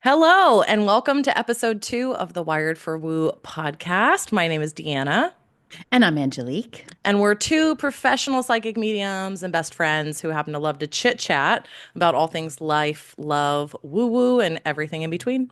Hello, and welcome to episode 2 of the Wired for Woo podcast. My name is Deanna, And I'm Angelique. and we're two professional psychic mediums and best friends who happen to love to chit chat about all things life, love, woo woo, and everything in between.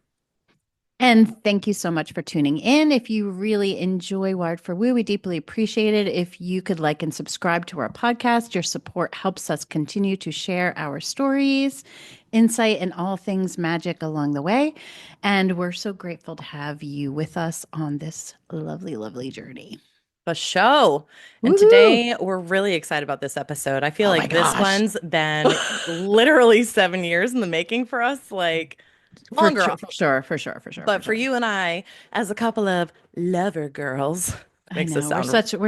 And thank you so much for tuning in. If you really enjoy Wired for Woo, we deeply appreciate it. If you could like and subscribe to our podcast, your support helps us continue to share our stories, insight, and all things magic along the way. And we're so grateful to have you with us on this lovely, lovely journey. A show. And Woohoo! today we're really excited about this episode. I feel Oh my like this gosh. one's been literally 7 years in the making for us, like longer. For sure, for sure, for sure, for But for sure. you and I, as a couple of lover girls, I makes this know. We're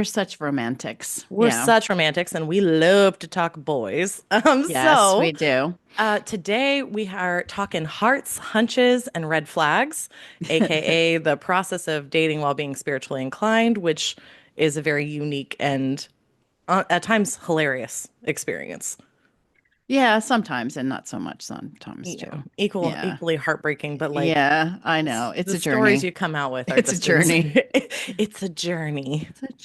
sound such romantics. we're Yeah. such romantics and we love to talk boys. Yes, we So do. today we are talking hearts, hunches, and red flags, aka the process of dating while being spiritually inclined, which is a very unique and at times hilarious experience. Yeah, sometimes and not so much sometimes You too. know, Yeah. equally heartbreaking, but like Yeah, I know. It's the a stories journey. you come out with are It's a just journey. it's a journey It's a and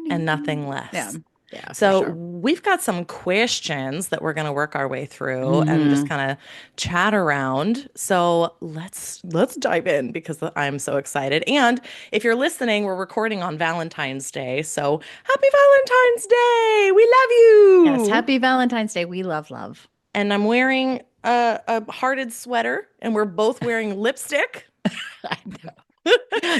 journey. nothing Yeah. less. Yeah, for So sure. we've got some questions that we're going to work our way through and just Hmm. kind of chat around. So let's dive in because I'm so excited. And if you're listening, we're recording on Valentine's Day. So happy Valentine's Day. We love Yes, you. happy Valentine's Day. We love love. And I'm wearing a hearted sweater and we're both wearing lipstick. I know.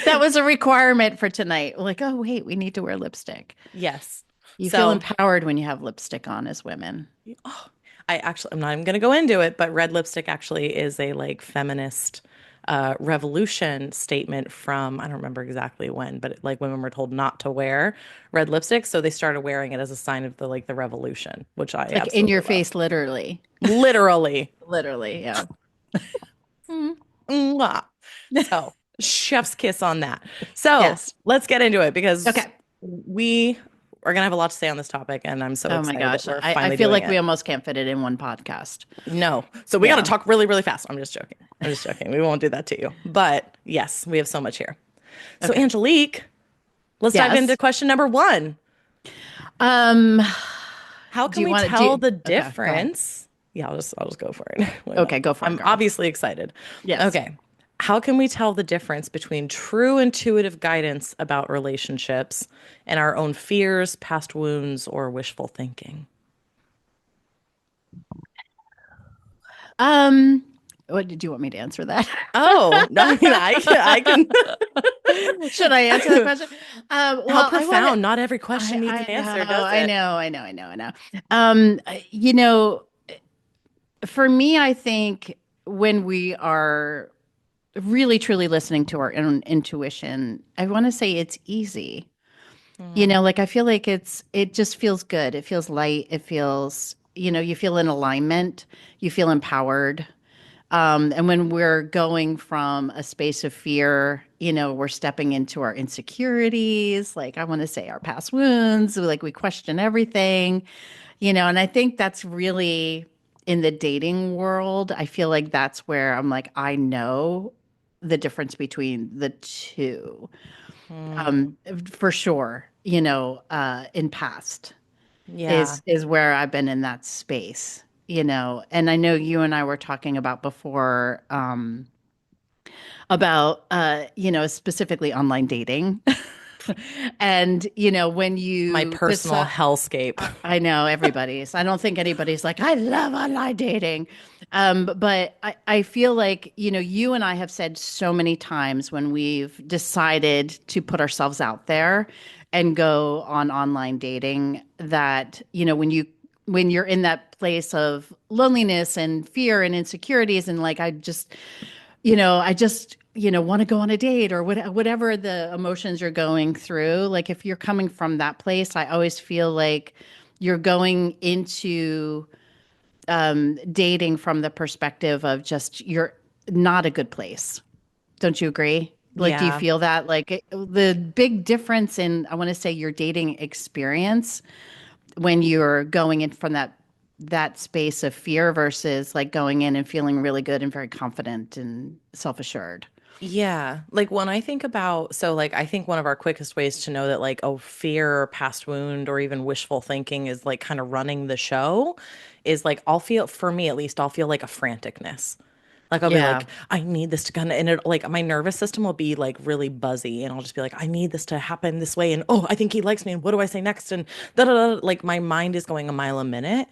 That was a requirement for tonight. Like, oh, wait, we need to wear lipstick. Yes. You feel So empowered when you have lipstick on as women. oh, I'm not even going to go into it, but red lipstick actually is a like feminist revolution statement from I don't remember exactly when, but like women were told not to wear red lipstick, so they started wearing it as a sign of the revolution, which I Like in your absolutely love. face, literally. Literally. Literally, yeah. Mm. Mwah. So, chef's kiss on that. So, Yes. let's get into it because Okay. we are going to have a lot to say on this topic, and I'm so Oh my excited that gosh. we're I finally feel doing like we it. almost can't fit it in one podcast. No. So we got to Yeah. talk really, really fast. I'm just joking. I'm just joking. We won't do that to you. But yes, we have so much here. So, Okay. Angelique, let's dive into Yes. question number one. Um, How do can you we want to tell do? the Okay, go ahead. difference? Yeah, I'll just go for it. Why not? Okay, go for it, I'm girl. obviously excited. Yes. Okay. How can we tell the difference between true intuitive guidance about relationships and our own fears, past wounds, or wishful thinking? Um, what did you want me to answer that? Oh, I mean, I can. Should I answer that question? How Well, I want to. profound. Not every question needs an I know, answer, does I it? know, I know, I know, I know. You know, for me, I think when we are really truly listening to our own intuition, I want to say it's easy. Mm, Like I feel like it just feels good. It feels light. It feels, you feel in alignment. You feel empowered. And when we're going from a space of fear, we're stepping into our insecurities, like I want to say our past wounds, like we question everything, and I think that's really in the dating world. I feel like that's where I'm like, I know the difference between the two, mm, um, for sure, in past yeah. is where I've been in that space, and I know you and I were talking about before, about, specifically online dating. And, when My you personal decide, hellscape. I know everybody's, I don't think anybody's like, I love online dating. But I feel like, you and I have said so many times when we've decided to put ourselves out there and go on online dating that, when you're in that place of loneliness and fear and insecurities and like I just want to go on a date or whatever the emotions you're going through. Like if you're coming from that place, I always feel like you're going into dating from the perspective of just you're not a good place. Don't you agree? Like, do you Yeah. feel that? Like the big difference in, I want to say, your dating experience when you're going in from that that space of fear versus like going in and feeling really good and very confident and self-assured. Yeah. Like when I think about, so like I think one of our quickest ways to know that like, oh, fear or past wound or even wishful thinking is like kind of running the show is like I'll feel, for me at least, I'll feel like a franticness. Like I'll be Yeah. like, I need this to kind of, and it like my nervous system will be like really buzzy, and I'll just be like, I need this to happen this way, and oh, I think he likes me, and what do I say next? And da da da. Like my mind is going a mile a minute,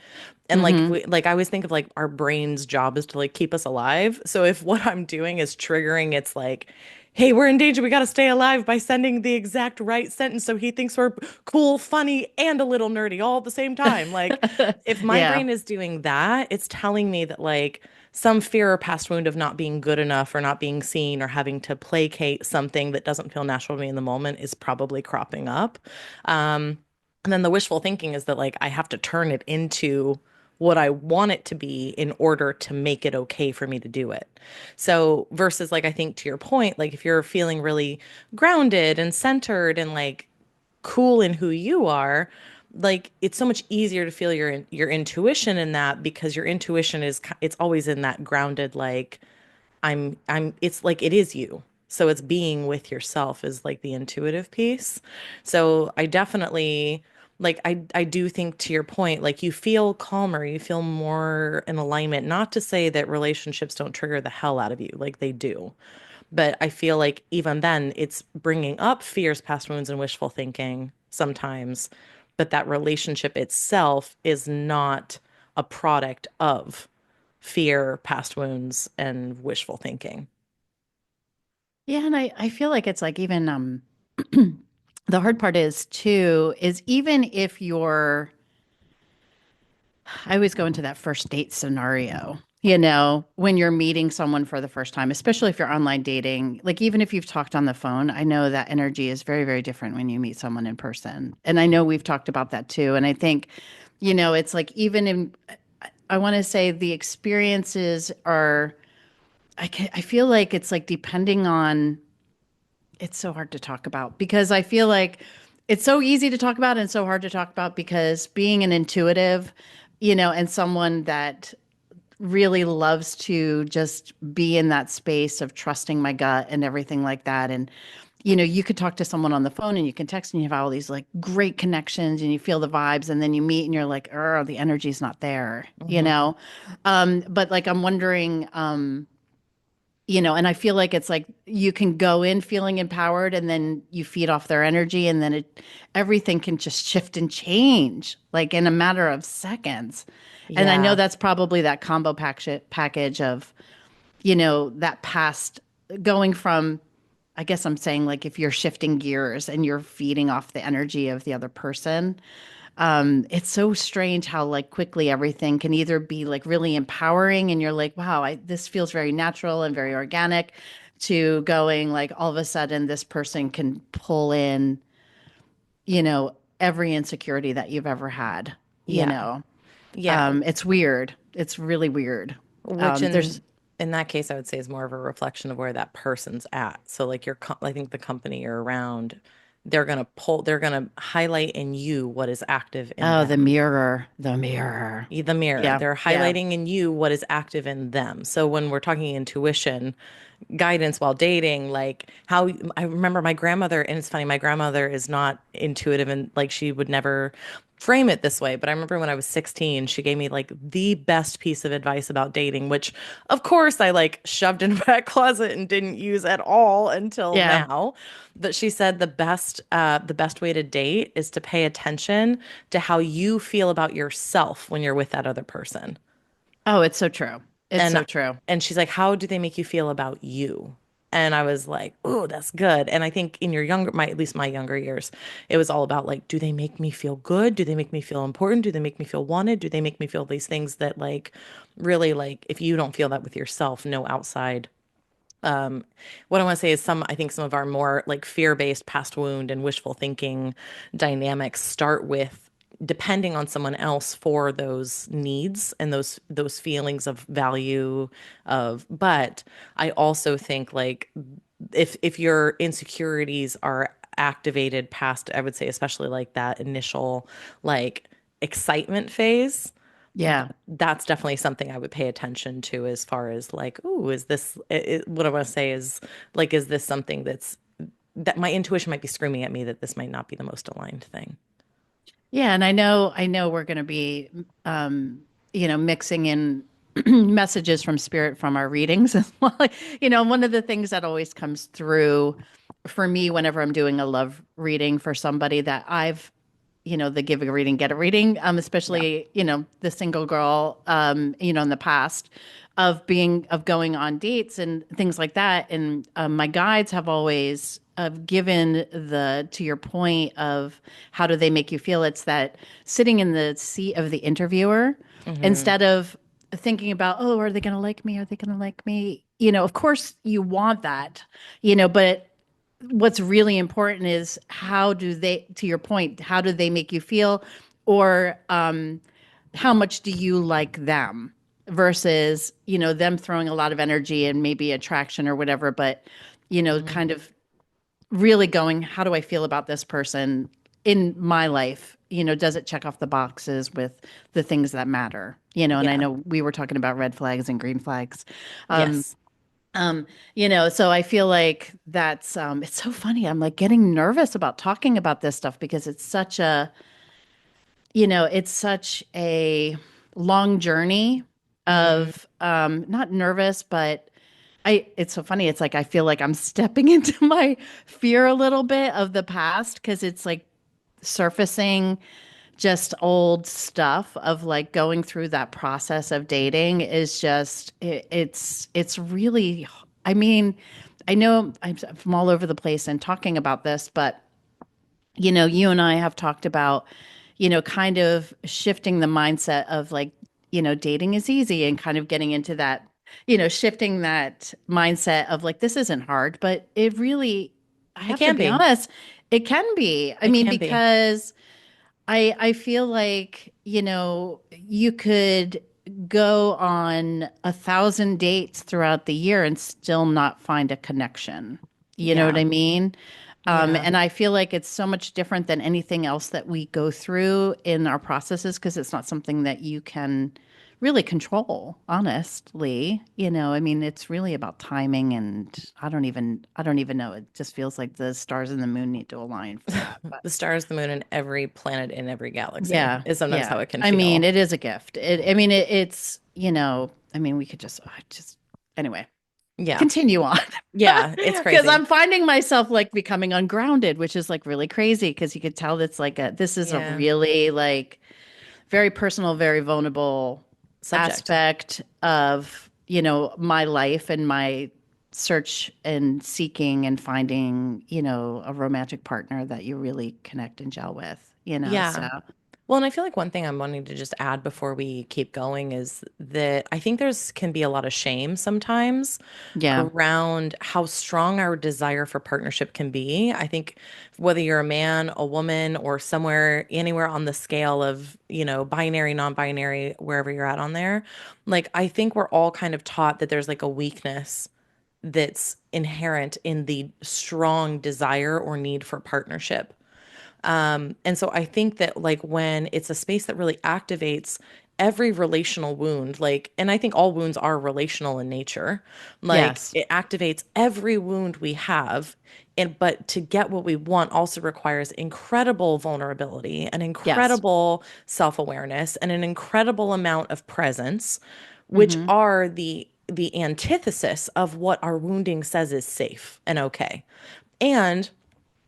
and like Hmm. like I always think of like our brain's job is to like keep us alive. So if what I'm doing is triggering, it's like, hey, we're in danger. We got to stay alive by sending the exact right sentence so he thinks we're cool, funny, and a little nerdy all at the same time. Like if my Yeah. brain is doing that, it's telling me that like some fear or past wound of not being good enough or not being seen or having to placate something that doesn't feel natural to me in the moment is probably cropping up. And then the wishful thinking is that like I have to turn it into what I want it to be in order to make it okay for me to do it. So versus like I think to your point, like if you're feeling really grounded and centered and like cool in who you are, like it's so much easier to feel your intuition in that because your intuition is it's always in that grounded like I'm it's like it is you. So it's being with yourself is like the intuitive piece. So I definitely like I do think to your point, like you feel calmer, you feel more in alignment. Not to say that relationships don't trigger the hell out of you, like they do. But I feel like even then, it's bringing up fears, past wounds, and wishful thinking sometimes. But that relationship itself is not a product of fear, past wounds, and wishful thinking. Yeah, and I feel like it's like even the hard part is too is even if you're I always go into that first date scenario, when you're meeting someone for the first time, especially if you're online dating, like even if you've talked on the phone, I know that energy is very, very different when you meet someone in person. And I know we've talked about that too. And I think, it's like even in, I want to say the experiences are, I feel like it's like depending on, it's so hard to talk about because I feel like it's so easy to talk about and so hard to talk about because being an intuitive, and someone that really loves to just be in that space of trusting my gut and everything like that. And, you could talk to someone on the phone and you can text and you have all these like great connections and you feel the vibes and then you meet and you're like, oh, the energy's not there, Hmm. But like, I'm wondering, and I feel like it's like you can go in feeling empowered and then you feed off their energy and then everything can just shift and change like in a matter of seconds. And I know Yeah. that's probably that combo package of, that past going from, I guess I'm saying like if you're shifting gears and you're feeding off the energy of the other person, it's so strange how like quickly everything can either be like really empowering and you're like, wow, this feels very natural and very organic, to going like all of a sudden this person can pull in, every insecurity that you've ever had, you Yeah. know. Yeah. It's weird. It's really weird. Which There's in that case, I would say is more of a reflection of where that person's at. So like I think the company you're around, they're gonna highlight in you what is active in oh, the them. mirror, the mirror. The mirror. Yeah, They're yeah. highlighting in you what is active in them. So when we're talking intuition, guidance while dating, like how I remember my grandmother, and it's funny, my grandmother is not intuitive and like she would never frame it this way. But I remember when I was 16, she gave me like the best piece of advice about dating, which of course I like shoved in a back closet and didn't use at all until Yeah. now. But she said the best way to date is to pay attention to how you feel about yourself when you're with that other person. Oh, it's so true. It's And so true. she's like, "How do they make you feel about you?" And I was like, "Oh, that's good." And I think in your younger, my at least my younger years, it was all about like, do they make me feel good? Do they make me feel important? Do they make me feel wanted? Do they make me feel these things that like really like if you don't feel that with yourself, no outside what I want to say is I think some of our more like fear-based past wound and wishful thinking dynamics start with depending on someone else for those needs and those feelings of value but I also think like if your insecurities are activated past I would say especially like that initial like excitement phase Yeah. That's definitely something I would pay attention to as far as like, ooh, is this what I want to say is like, is this something that my intuition might be screaming at me that this might not be the most aligned thing. Yeah, and I know we're going to be, um, mixing in messages from spirit from our readings as well. One of the things that always comes through for me whenever I'm doing a love reading for somebody that I've, the give a reading, get a reading, Yeah. especially, the single girl, in the past of going on dates and things like that. And my guides have always given to your point of how do they make you feel? It's that sitting in the seat of the interviewer Hmm. instead of thinking about, oh, are they going to like me? Are they going to like me? Of course you want that, but what's really important is how do they, to your point, how do they make you feel? Or how much do you like them versus, them throwing a lot of energy and maybe attraction or whatever, but, kind of really going, how do I feel about this person in my life? Does it check off the boxes with the things that matter? And I Yeah. know we were talking about red flags and green flags. Um, Yes. so I feel like that's it's so funny. I'm like getting nervous about talking about this stuff because it's such a long journey Mm. of not nervous, but it's so funny. It's like I feel like I'm stepping into my fear a little bit of the past because it's like surfacing just old stuff of like going through that process of dating is just it's really, I mean, I know I'm all over the place and talking about this, but you and I have talked about, kind of shifting the mindset of like, dating is easy and kind of getting into that, shifting that mindset of like, this isn't hard, but it really, I It have to can be be. honest, it can be. I It mean, can be. because I feel like, you could go on 1,000 dates throughout the year and still not find a connection. You know what Yeah. I mean? Yeah. And I feel like it's so much different than anything else that we go through in our processes because it's not something that you can really control, honestly. I mean, it's really about timing and I don't even know. It just feels like the stars and the moon need to align for that. But The stars, the moon, and every planet in every galaxy yeah, is sometimes how yeah. it can I mean, feel. it is a gift. It's, I mean, we could just anyway, Yeah. continue on. Yeah. It's Because crazy. I'm finding myself like becoming ungrounded, which is like really crazy because you could tell that's like this is a Yeah. really like very personal, very vulnerable Subject. aspect of, my life and my search and seeking and finding, a romantic partner that you really connect and gel with, so Yeah. Well, and I feel like one thing I'm wanting to just add before we keep going is that I think there's can be a lot of shame sometimes yeah. around how strong our desire for partnership can be. I think whether you're a man, a woman, or somewhere, anywhere on the scale of, binary, non-binary, wherever you're at on there, like I think we're all kind of taught that there's like a weakness that's inherent in the strong desire or need for partnership. And so I think that like when it's a space that really activates every relational wound, like, and I think all wounds are relational in nature, like Yes. it activates every wound we have. And but to get what we want also requires incredible vulnerability, an Yes. incredible self-awareness, and an incredible amount of presence, which Mm-hmm. are the antithesis of what our wounding says is safe and okay. And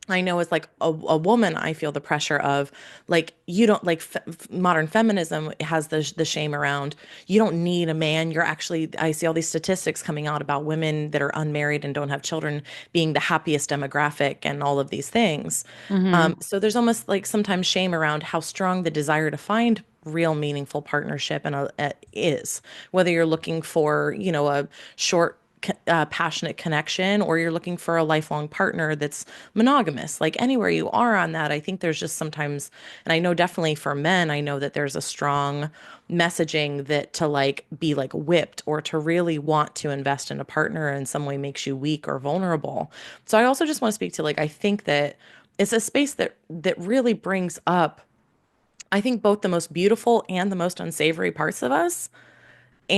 I know as like a woman, I feel the pressure of like you don't like modern feminism has the shame around you don't need a man. You're actually I see all these statistics coming out about women that are unmarried and don't have children being the happiest demographic and all of these things. Mm-hmm. So there's almost like sometimes shame around how strong the desire to find real meaningful partnership and is, whether you're looking for a short passionate connection or you're looking for a lifelong partner that's monogamous, like anywhere you are on that. I think there's just sometimes, and I know definitely for men, I know that there's a strong messaging that to like be like whipped or to really want to invest in a partner in some way makes you weak or vulnerable. So I also just want to speak to like I think that it's a space that really brings up I think both the most beautiful and the most unsavory parts of us.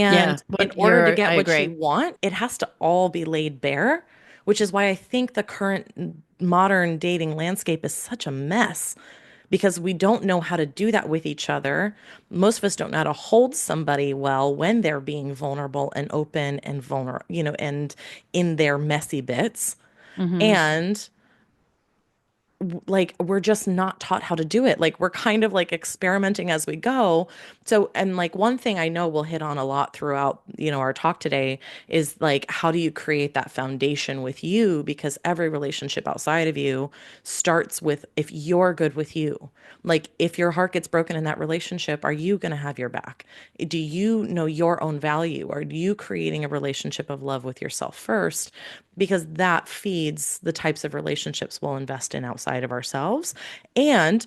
Yeah, And in what order to I get what you agree. want, it has to all be laid bare, which is why I think the current modern dating landscape is such a mess because we don't know how to do that with each other. Most of us don't know how to hold somebody well when they're being vulnerable and open and vulnerable, and in their messy bits. Hmm. And like we're just not taught how to do it. Like we're kind of like experimenting as we go. So, and like one thing I know we'll hit on a lot throughout, our talk today is like how do you create that foundation with you, because every relationship outside of you starts with if you're good with you. Like if your heart gets broken in that relationship, are you going to have your back? Do you know your own value? Are you creating a relationship of love with yourself first? Because that feeds the types of relationships we'll invest in outside of ourselves. And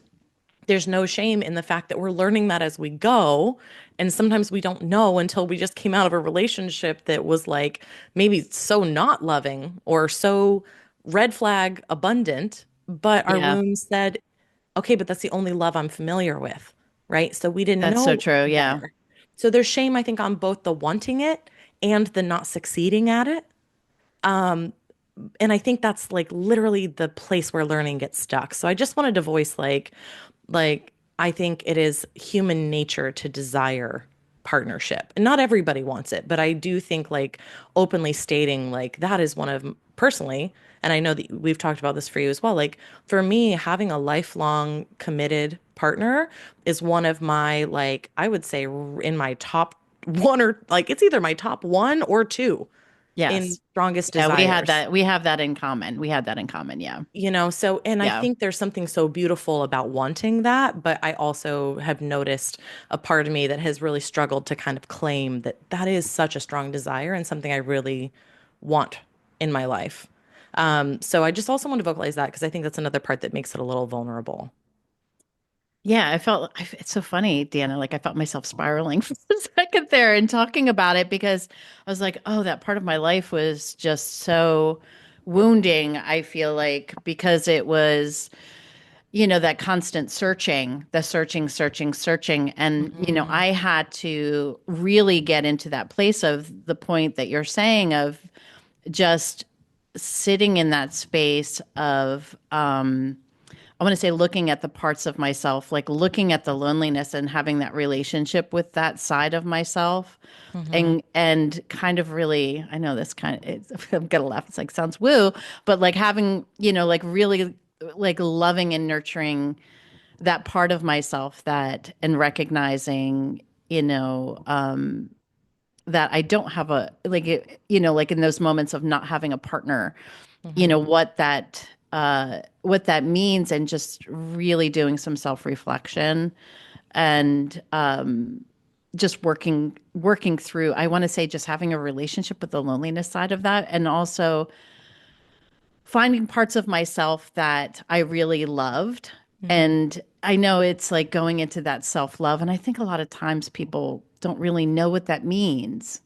there's no shame in the fact that we're learning that as we go. And sometimes we don't know until we just came out of a relationship that was like maybe so not loving or so red flag abundant, but our Yeah, wounds said, okay, but that's the only love I'm familiar with. Right. So we didn't that's so know true. Yeah. better. So there's shame, I think, on both the wanting it and the not succeeding at it. And I think that's like literally the place where learning gets stuck. So I just wanted to voice like I think it is human nature to desire partnership. And not everybody wants it, but I do think like openly stating like that is one of personally, and I know that we've talked about this for you as well. Like for me, having a lifelong committed partner is one of my like I would say in my top one, or like it's either my top one or two in Yes. strongest Yeah, we had desires. that. We have that in common. We had that in common. Yeah. So, and I Yeah. think there's something so beautiful about wanting that, but I also have noticed a part of me that has really struggled to kind of claim that that is such a strong desire and something I really want in my life. So I just also want to vocalize that because I think that's another part that makes it a little vulnerable. Yeah, it's so funny, Deanna. Like I felt myself spiraling for a second there and talking about it because I was like, oh, that part of my life was just so wounding. I feel like because it was, that constant searching, the searching, searching, searching. And, Hmm. I had to really get into that place of the point that you're saying of just sitting in that space of, I want to say looking at the parts of myself, like looking at the loneliness and having that relationship with that side of myself Hmm. and kind of really, I know this kind of I'm gonna laugh. It's like sounds woo, but like having, like really like loving and nurturing that part of myself that and recognizing, that I don't have a like like in those moments of not having a partner, Hmm. what that means and just really doing some self-reflection and just working through, I want to say, just having a relationship with the loneliness side of that, and also finding parts of myself that I really loved. Hmm. And I know it's like going into that self-love, and I think a lot of times people don't really know what that means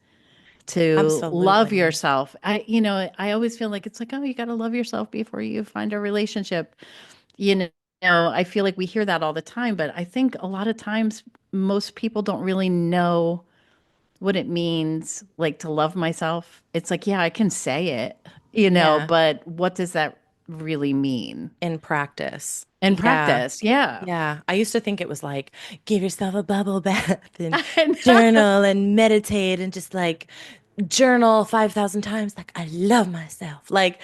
to love Absolutely. yourself. I always feel like it's like, oh, you got to love yourself before you find a relationship. You know, I feel like we hear that all the time, but I think a lot of times most people don't really know what it means like to love myself. It's like, yeah, I can say it, Yeah. but what does that really mean? In practice. In Yeah. practice, yeah. Yeah, I used to think it was like give yourself a bubble bath and And journal and meditate and just like journal 5,000 times like I love myself. Like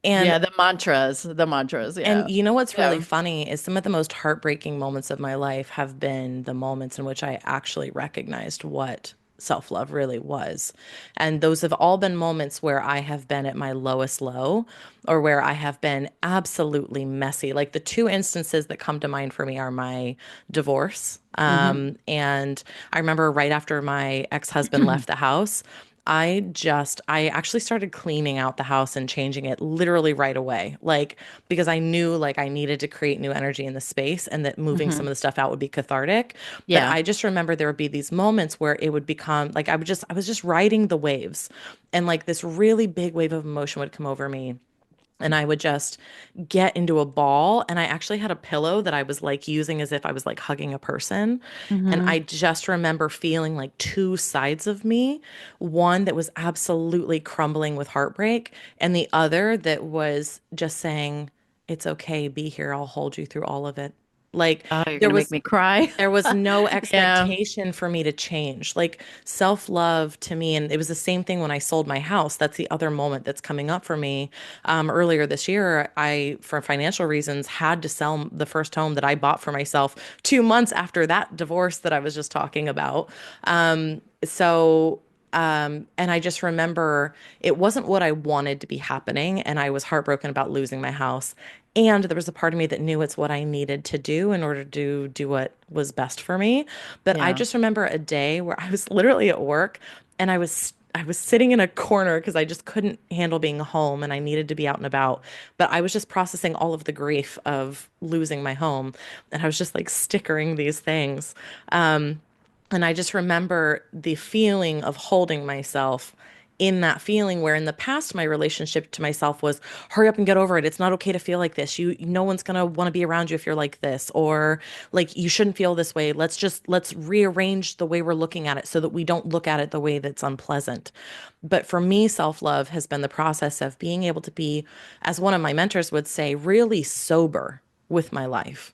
and yeah, the mantras, and yeah. you know what's really Yeah. funny is some of the most heartbreaking moments of my life have been the moments in which I actually recognized what self-love really was. And those have all been moments where I have been at my lowest low or where I have been absolutely messy. Like the two instances that come to mind for me are my divorce. Hmm. And I remember right after my ex-husband left the house, I actually started cleaning out the house and changing it literally right away. Like, because I knew like I needed to create new energy in the space and that moving some Hmm. of the stuff out would be cathartic. But Yeah. I just remember there would be these moments where it would become like I was just riding the waves and like this really big wave of emotion would come over me. and I would just get into a ball. And I actually had a pillow that I was like using as if I was like hugging a person. And Hmm. I just remember feeling like two sides of me, one that was absolutely crumbling with heartbreak, and the other that was just saying, "It's okay, be here, I'll hold you through all of it." Like Oh, you're there gonna make was me cry. there was no Yeah. expectation for me to change. Like self-love to me, and it was the same thing when I sold my house. That's the other moment that's coming up for me. Earlier this year, I, for financial reasons, had to sell the first home that I bought for myself 2 months after that divorce that I was just talking about. And I just remember it wasn't what I wanted to be happening, and I was heartbroken about losing my house. And there was a part of me that knew it's what I needed to do in order to do what was best for me. But I Yeah. just remember a day where I was literally at work and I was sitting in a corner because I just couldn't handle being home and I needed to be out and about. But I was just processing all of the grief of losing my home. And I was just like stickering these things. And I just remember the feeling of holding myself in that feeling where in the past my relationship to myself was hurry up and get over it. It's not okay to feel like this. No one's going to want to be around you if you're like this, or like you shouldn't feel this way. Let's rearrange the way we're looking at it so that we don't look at it the way that's unpleasant. But for me, self-love has been the process of being able to be, as one of my mentors would say, really sober with my life,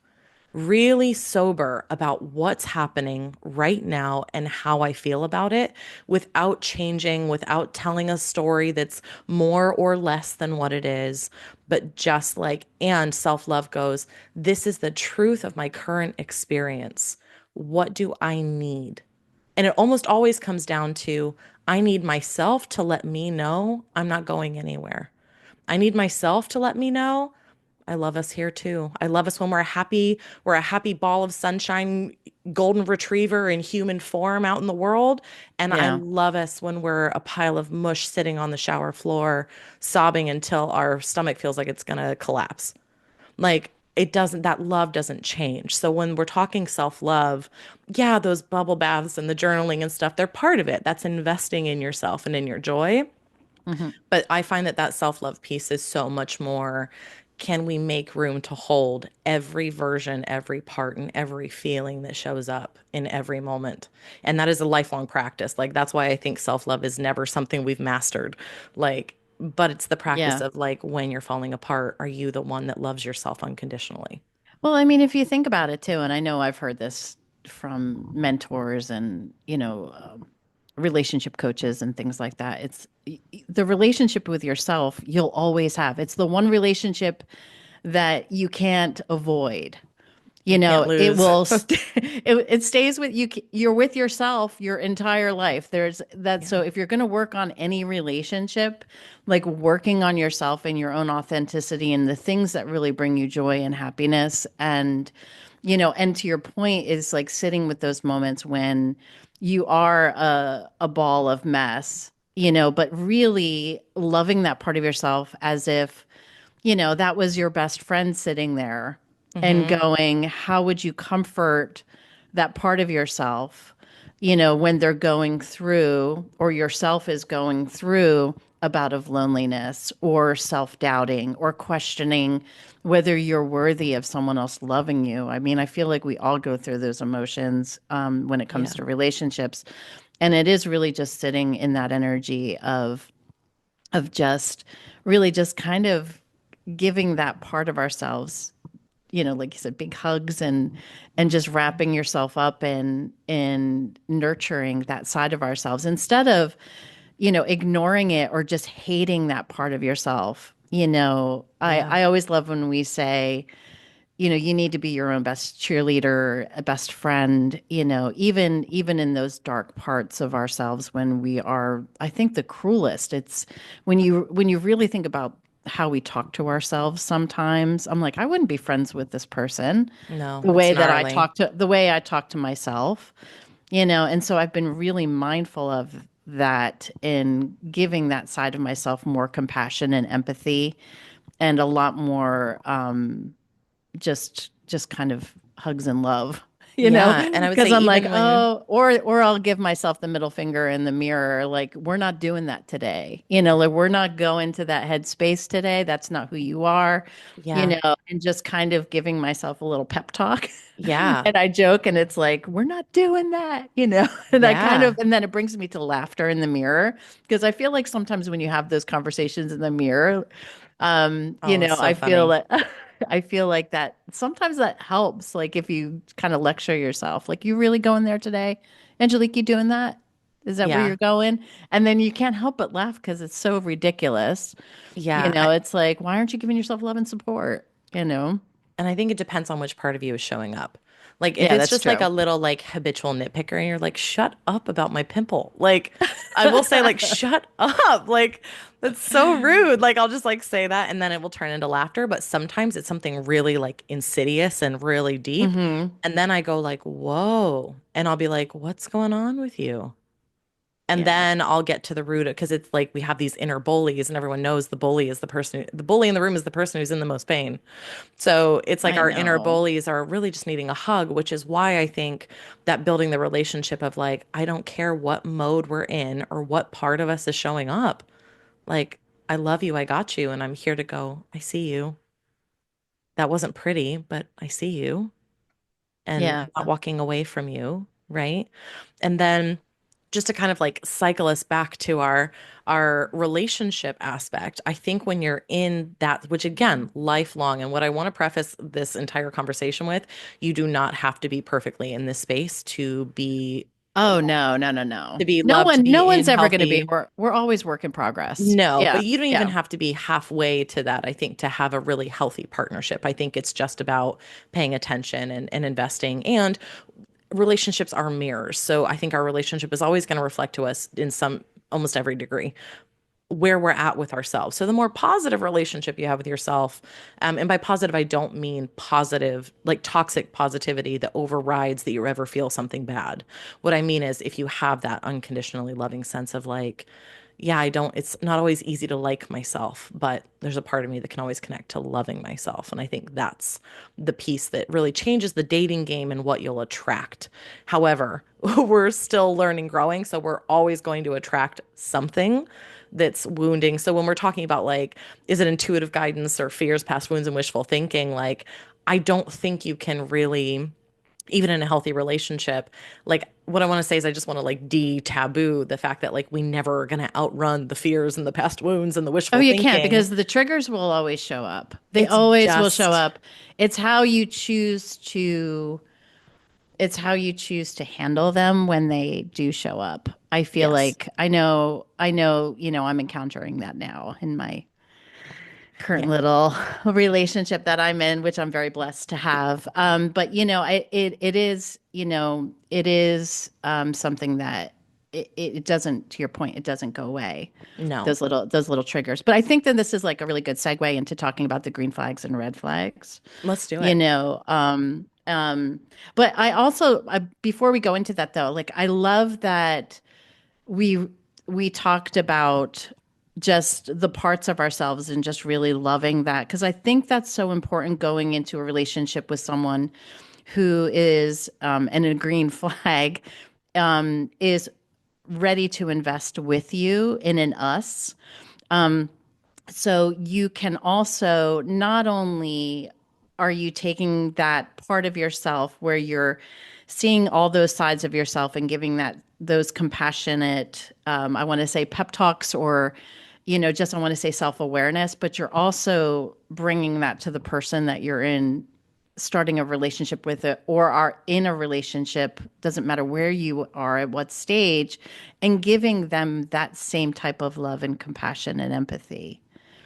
really sober about what's happening right now and how I feel about it without changing, without telling a story that's more or less than what it is, but just like, and self love goes, this is the truth of my current experience. What do I need? And it almost always comes down to I need myself to let me know I'm not going anywhere. I need myself to let me know I love us here too. I love us when we're a happy ball of sunshine, golden retriever in human form out in the world. And I Yeah. love us when we're a pile of mush sitting on the shower floor, sobbing until our stomach feels like it's gonna collapse. Like it doesn't, that love doesn't change. So when we're talking self-love, yeah, those bubble baths and the journaling and stuff, they're part of it. That's investing in yourself and in your joy. Hmm. But I find that that self-love piece is so much more. Can we make room to hold every version, every part, and every feeling that shows up in every moment? And that is a lifelong practice. Like, that's why I think self-love is never something we've mastered. Like, but it's the practice Yeah. of like when you're falling apart, are you the one that loves yourself unconditionally? Well, I mean, if you think about it too, and I know I've heard this from mentors and, relationship coaches and things like that. The relationship with yourself, you'll always have. It's the one relationship that you can't avoid. You can't It lose. will it stays with you. You're with yourself your entire life. There's that. Yeah. So if you're going to work on any relationship, like working on yourself and your own authenticity and the things that really bring you joy and happiness, and to your point is like sitting with those moments when you are a ball of mess, but really loving that part of yourself as if that was your best friend sitting there and Mm-hmm. going, how would you comfort that part of yourself, when they're going through or yourself is going through a bout of loneliness or self doubting or questioning whether you're worthy of someone else loving you. I mean, I feel like we all go through those emotions when it comes Yeah. to relationships. And it is really just sitting in that energy of just really just kind of giving that part of ourselves, like you said, big hugs and just wrapping yourself up and nurturing that side of ourselves instead of, ignoring it or just hating that part of yourself. Yeah. I always love when we say, you need to be your own best cheerleader, a best friend, even in those dark parts of ourselves when we are, I think, the cruelest. It's when you really think about how we talk to ourselves sometimes. I'm like, I wouldn't be friends with this person No, it's gnarly. the way I talk to myself, and so I've been really mindful of that in giving that side of myself more compassion and empathy and a lot more just kind of hugs and love. Yeah. And I would say because I'm like, even when, oh, or I'll give myself the middle finger in the mirror, like we're not doing that today. Like we're not going to that headspace today. That's not who you are, yeah, and just kind of giving myself a little pep talk. yeah, And I joke and it's like, we're not doing that, and yeah. and then it brings me to laughter in the mirror because I feel like sometimes when you have those conversations in the mirror, Oh, it's so I feel funny. like I feel like that sometimes that helps. Like if you kind of lecture yourself, like you really going there today, Angelique, you doing that? Is that where Yeah. you're going? And then you can't help but laugh because it's so ridiculous. Yeah. It's like, why aren't you giving yourself love and support? And I think it depends on which part of you is showing up. Like if Yeah, it's that's just like true. a little like habitual nitpicker and you're like, shut up about my pimple. Like I will say like, shut up. Like that's so rude. Like I'll just like say that and then it will turn into laughter. But sometimes it's something really like insidious and really deep. Hmm. And then I go like, whoa. And I'll be like, what's going on with you? And Yeah, then I'll get to the root because it's like we have these inner bullies and everyone knows the bully is the person, the bully in the room is the person who's in the most pain. So it's like I our inner know. bullies are really just needing a hug, which is why I think that building the relationship of like, I don't care what mode we're in or what part of us is showing up. Like, I love you, I got you, and I'm here to go, I see you. That wasn't pretty, but I see you. And Yeah. I'm not walking away from you, right? And then just to kind of like cycle us back to our relationship aspect, I think when you're in that, which again, lifelong, and what I want to preface this entire conversation with, you do not have to be perfectly in this space Oh no, no, no, no. to be No loved, to one, no be in one's ever going to be. healthy. We're always work in progress. No, Yeah, but you don't even yeah. have to be halfway to that, I think, to have a really healthy partnership. I think it's just about paying attention and investing. And relationships are mirrors. So I think our relationship is always going to reflect to us in some almost every degree where we're at with ourselves. So the more positive relationship you have with yourself, and by positive, I don't mean positive, like toxic positivity that overrides that you ever feel something bad. What I mean is if you have that unconditionally loving sense of like, yeah, it's not always easy to like myself, but there's a part of me that can always connect to loving myself. And I think that's the piece that really changes the dating game and what you'll attract. However, we're still learning, growing. So we're always going to attract something that's wounding. So when we're talking about like, is it intuitive guidance or fears, past wounds, and wishful thinking? Like, I don't think you can really, even in a healthy relationship, like what I want to say is I just want to like de-taboo the fact that like we never are going to outrun the fears and the past wounds and the Oh, wishful you can't thinking. because the triggers will always show up. They It's always will show just, up. It's how you choose to it's how you choose to handle them when they do show up. I feel yes. like I'm encountering that now in my current Yeah. little relationship that I'm in, which I'm very blessed to have. But it is something that it doesn't, to your point, it doesn't go away. No, Those little triggers. But I think that this is like a really good segue into talking about the green flags and red flags. let's do You it. know, um, um, but before we go into that though, like I love that we we talked about just the parts of ourselves and just really loving that because I think that's so important going into a relationship with someone who is and a green flag is ready to invest with you and in us. So you can also not only are you taking that part of yourself where you're seeing all those sides of yourself and giving that those compassionate, I want to say pep talks or, just I want to say self awareness, but you're also bringing that to the person that you're in starting a relationship with it or are in a relationship doesn't matter where you are at what stage and giving them that same type of love and compassion and empathy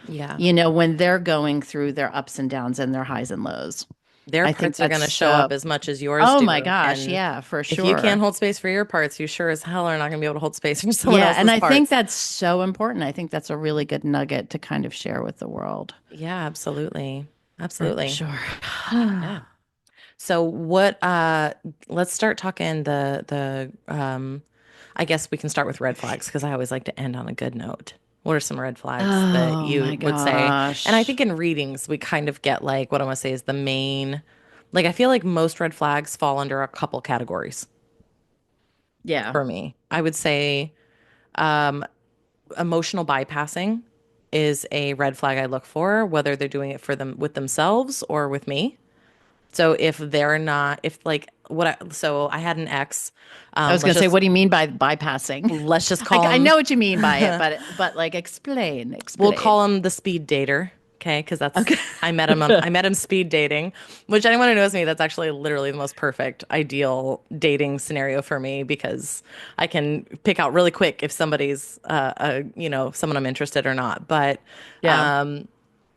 Yeah. when they're going through their ups and downs and their highs and lows. Their I think parts are that's going to show up so, as much as yours oh my do. gosh, And yeah, for if you can't sure. hold space for your parts, you sure as hell are not going to be able to hold space for someone Yeah. And else's I think parts. that's so important. I think that's a really good nugget to kind of share with the world. Yeah, absolutely. For Absolutely. sure. Yeah. So what let's start talking I guess we can start with red flags because I always like to end on a good note. What are some red flags that Oh you my would say? And I gosh. think in readings we kind of get like what I want to say is the main, Like I feel like most red flags fall under a couple categories Yeah. for me. I would say emotional bypassing is a red flag I look for, whether they're doing it for them with themselves or with me. So if they're not, if like so I had an ex, I was going let's to say, just what do you mean by bypassing? let's just I, call I him, know what you mean by it, but like explain, we'll explain. call him the speed dater. Okay, because that's Okay. I met him speed dating, which anyone who knows me, that's actually literally the most perfect, ideal dating scenario for me because I can pick out really quick if somebody's someone I'm interested or not. But Yeah.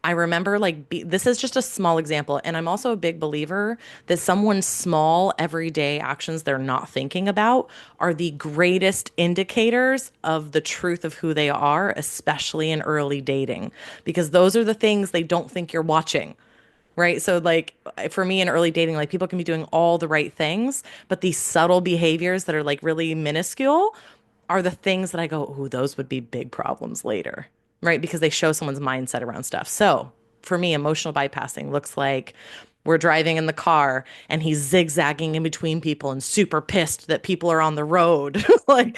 I remember this is just a small example, and I'm also a big believer that someone's small everyday actions they're not thinking about are the greatest indicators of the truth of who they are, especially in early dating, because those are the things they don't think you're watching. Right. So, like, for me in early dating, like, people can be doing all the right things, but these subtle behaviors that are like really minuscule are the things that I go, oh, those would be big problems later. Right. Because they show someone's mindset around stuff. So, for me, emotional bypassing looks like we're driving in the car and he's zigzagging in between people and super pissed that people are on the road. Like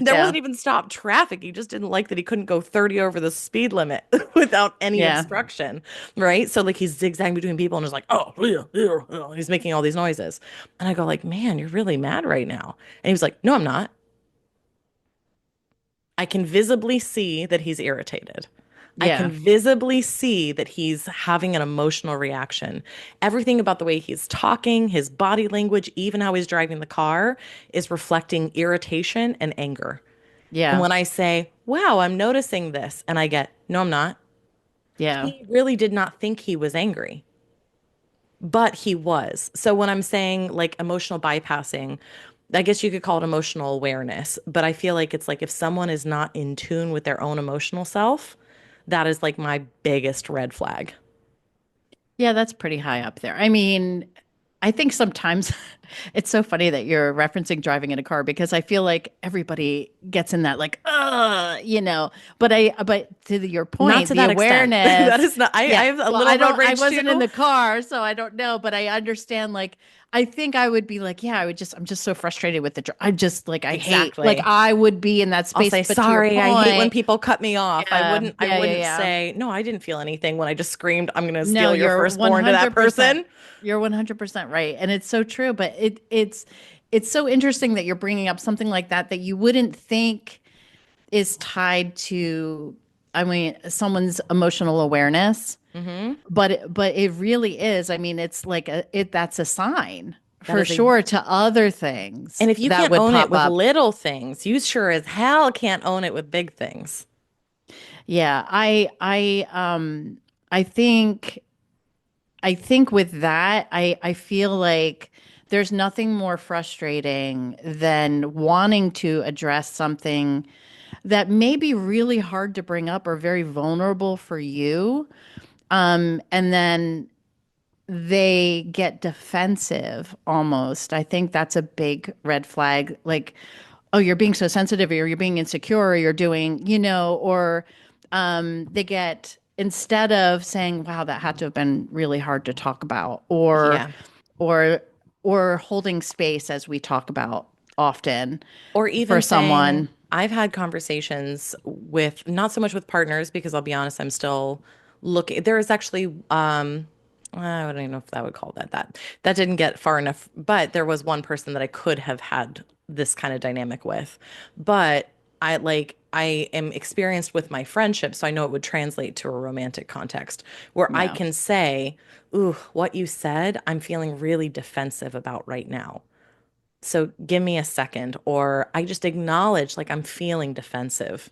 there Yeah. wasn't even stopped traffic. He just didn't like that he couldn't go 30 over the speed limit without any Yeah. obstruction. Right. So like he's zigzagging between people and just like, oh, yeah, yeah, yeah. He's making all these noises. And I go, like, man, you're really mad right now. And he was like, no, I'm not. I can visibly see that he's irritated. I can Yeah. visibly see that he's having an emotional reaction. Everything about the way he's talking, his body language, even how he's driving the car is reflecting irritation and anger. And Yeah. when I say, wow, I'm noticing this, and I get, no, I'm not, Yeah. he really did not think he was angry, but he was. So when I'm saying like emotional bypassing, I guess you could call it emotional awareness, but I feel like it's like if someone is not in tune with their own emotional self, that is like my biggest red flag. Yeah, that's pretty high up there. I mean, I think sometimes it's so funny that you're referencing driving in a car because I feel like everybody gets in that like, but to your Not point, to the that extent. That awareness, is not, I yeah. have a Well, little road I rage wasn't in too. the car, so I don't know, but I understand. Like, I think I would be like, yeah, I'm just so frustrated with I'm just like, Exactly. I would be in that I'll space. say, But to your sorry, I hate when point, people cut me off. yeah, I yeah, yeah, wouldn't yeah. say, no, I didn't feel anything when I just screamed, I'm going to No, steal your you're firstborn to that 100%. person. You're 100% right. And it's so true, but it's so interesting that you're bringing up something like that that you wouldn't think is tied to I mean someone's emotional awareness, Hmm. but it really is. I mean, it's like that's a sign That for is a, sure to other things and if you that can't would own it pop with up. little things, you sure as hell can't own it with big things. Yeah, I think with that, I feel like there's nothing more frustrating than wanting to address something that may be really hard to bring up or very vulnerable for you. And then they get defensive almost. I think that's a big red flag. Like, oh, you're being so sensitive, or you're being insecure, or you're doing, or they get, instead of saying, wow, that had to have been really hard to talk about, Yeah. or, or holding space as we talk about often Or for even saying, someone. I've had conversations with not so much with partners because I'll be honest, I'm still looking. There is actually, I don't even know if that would call that didn't get far enough, but there was one person that I could have had this kind of dynamic with. But I am experienced with my friendship, so I know it would translate to a romantic context where I Yeah. can say, ooh, what you said, I'm feeling really defensive about right now. So give me a second, or I just acknowledge like I'm feeling defensive,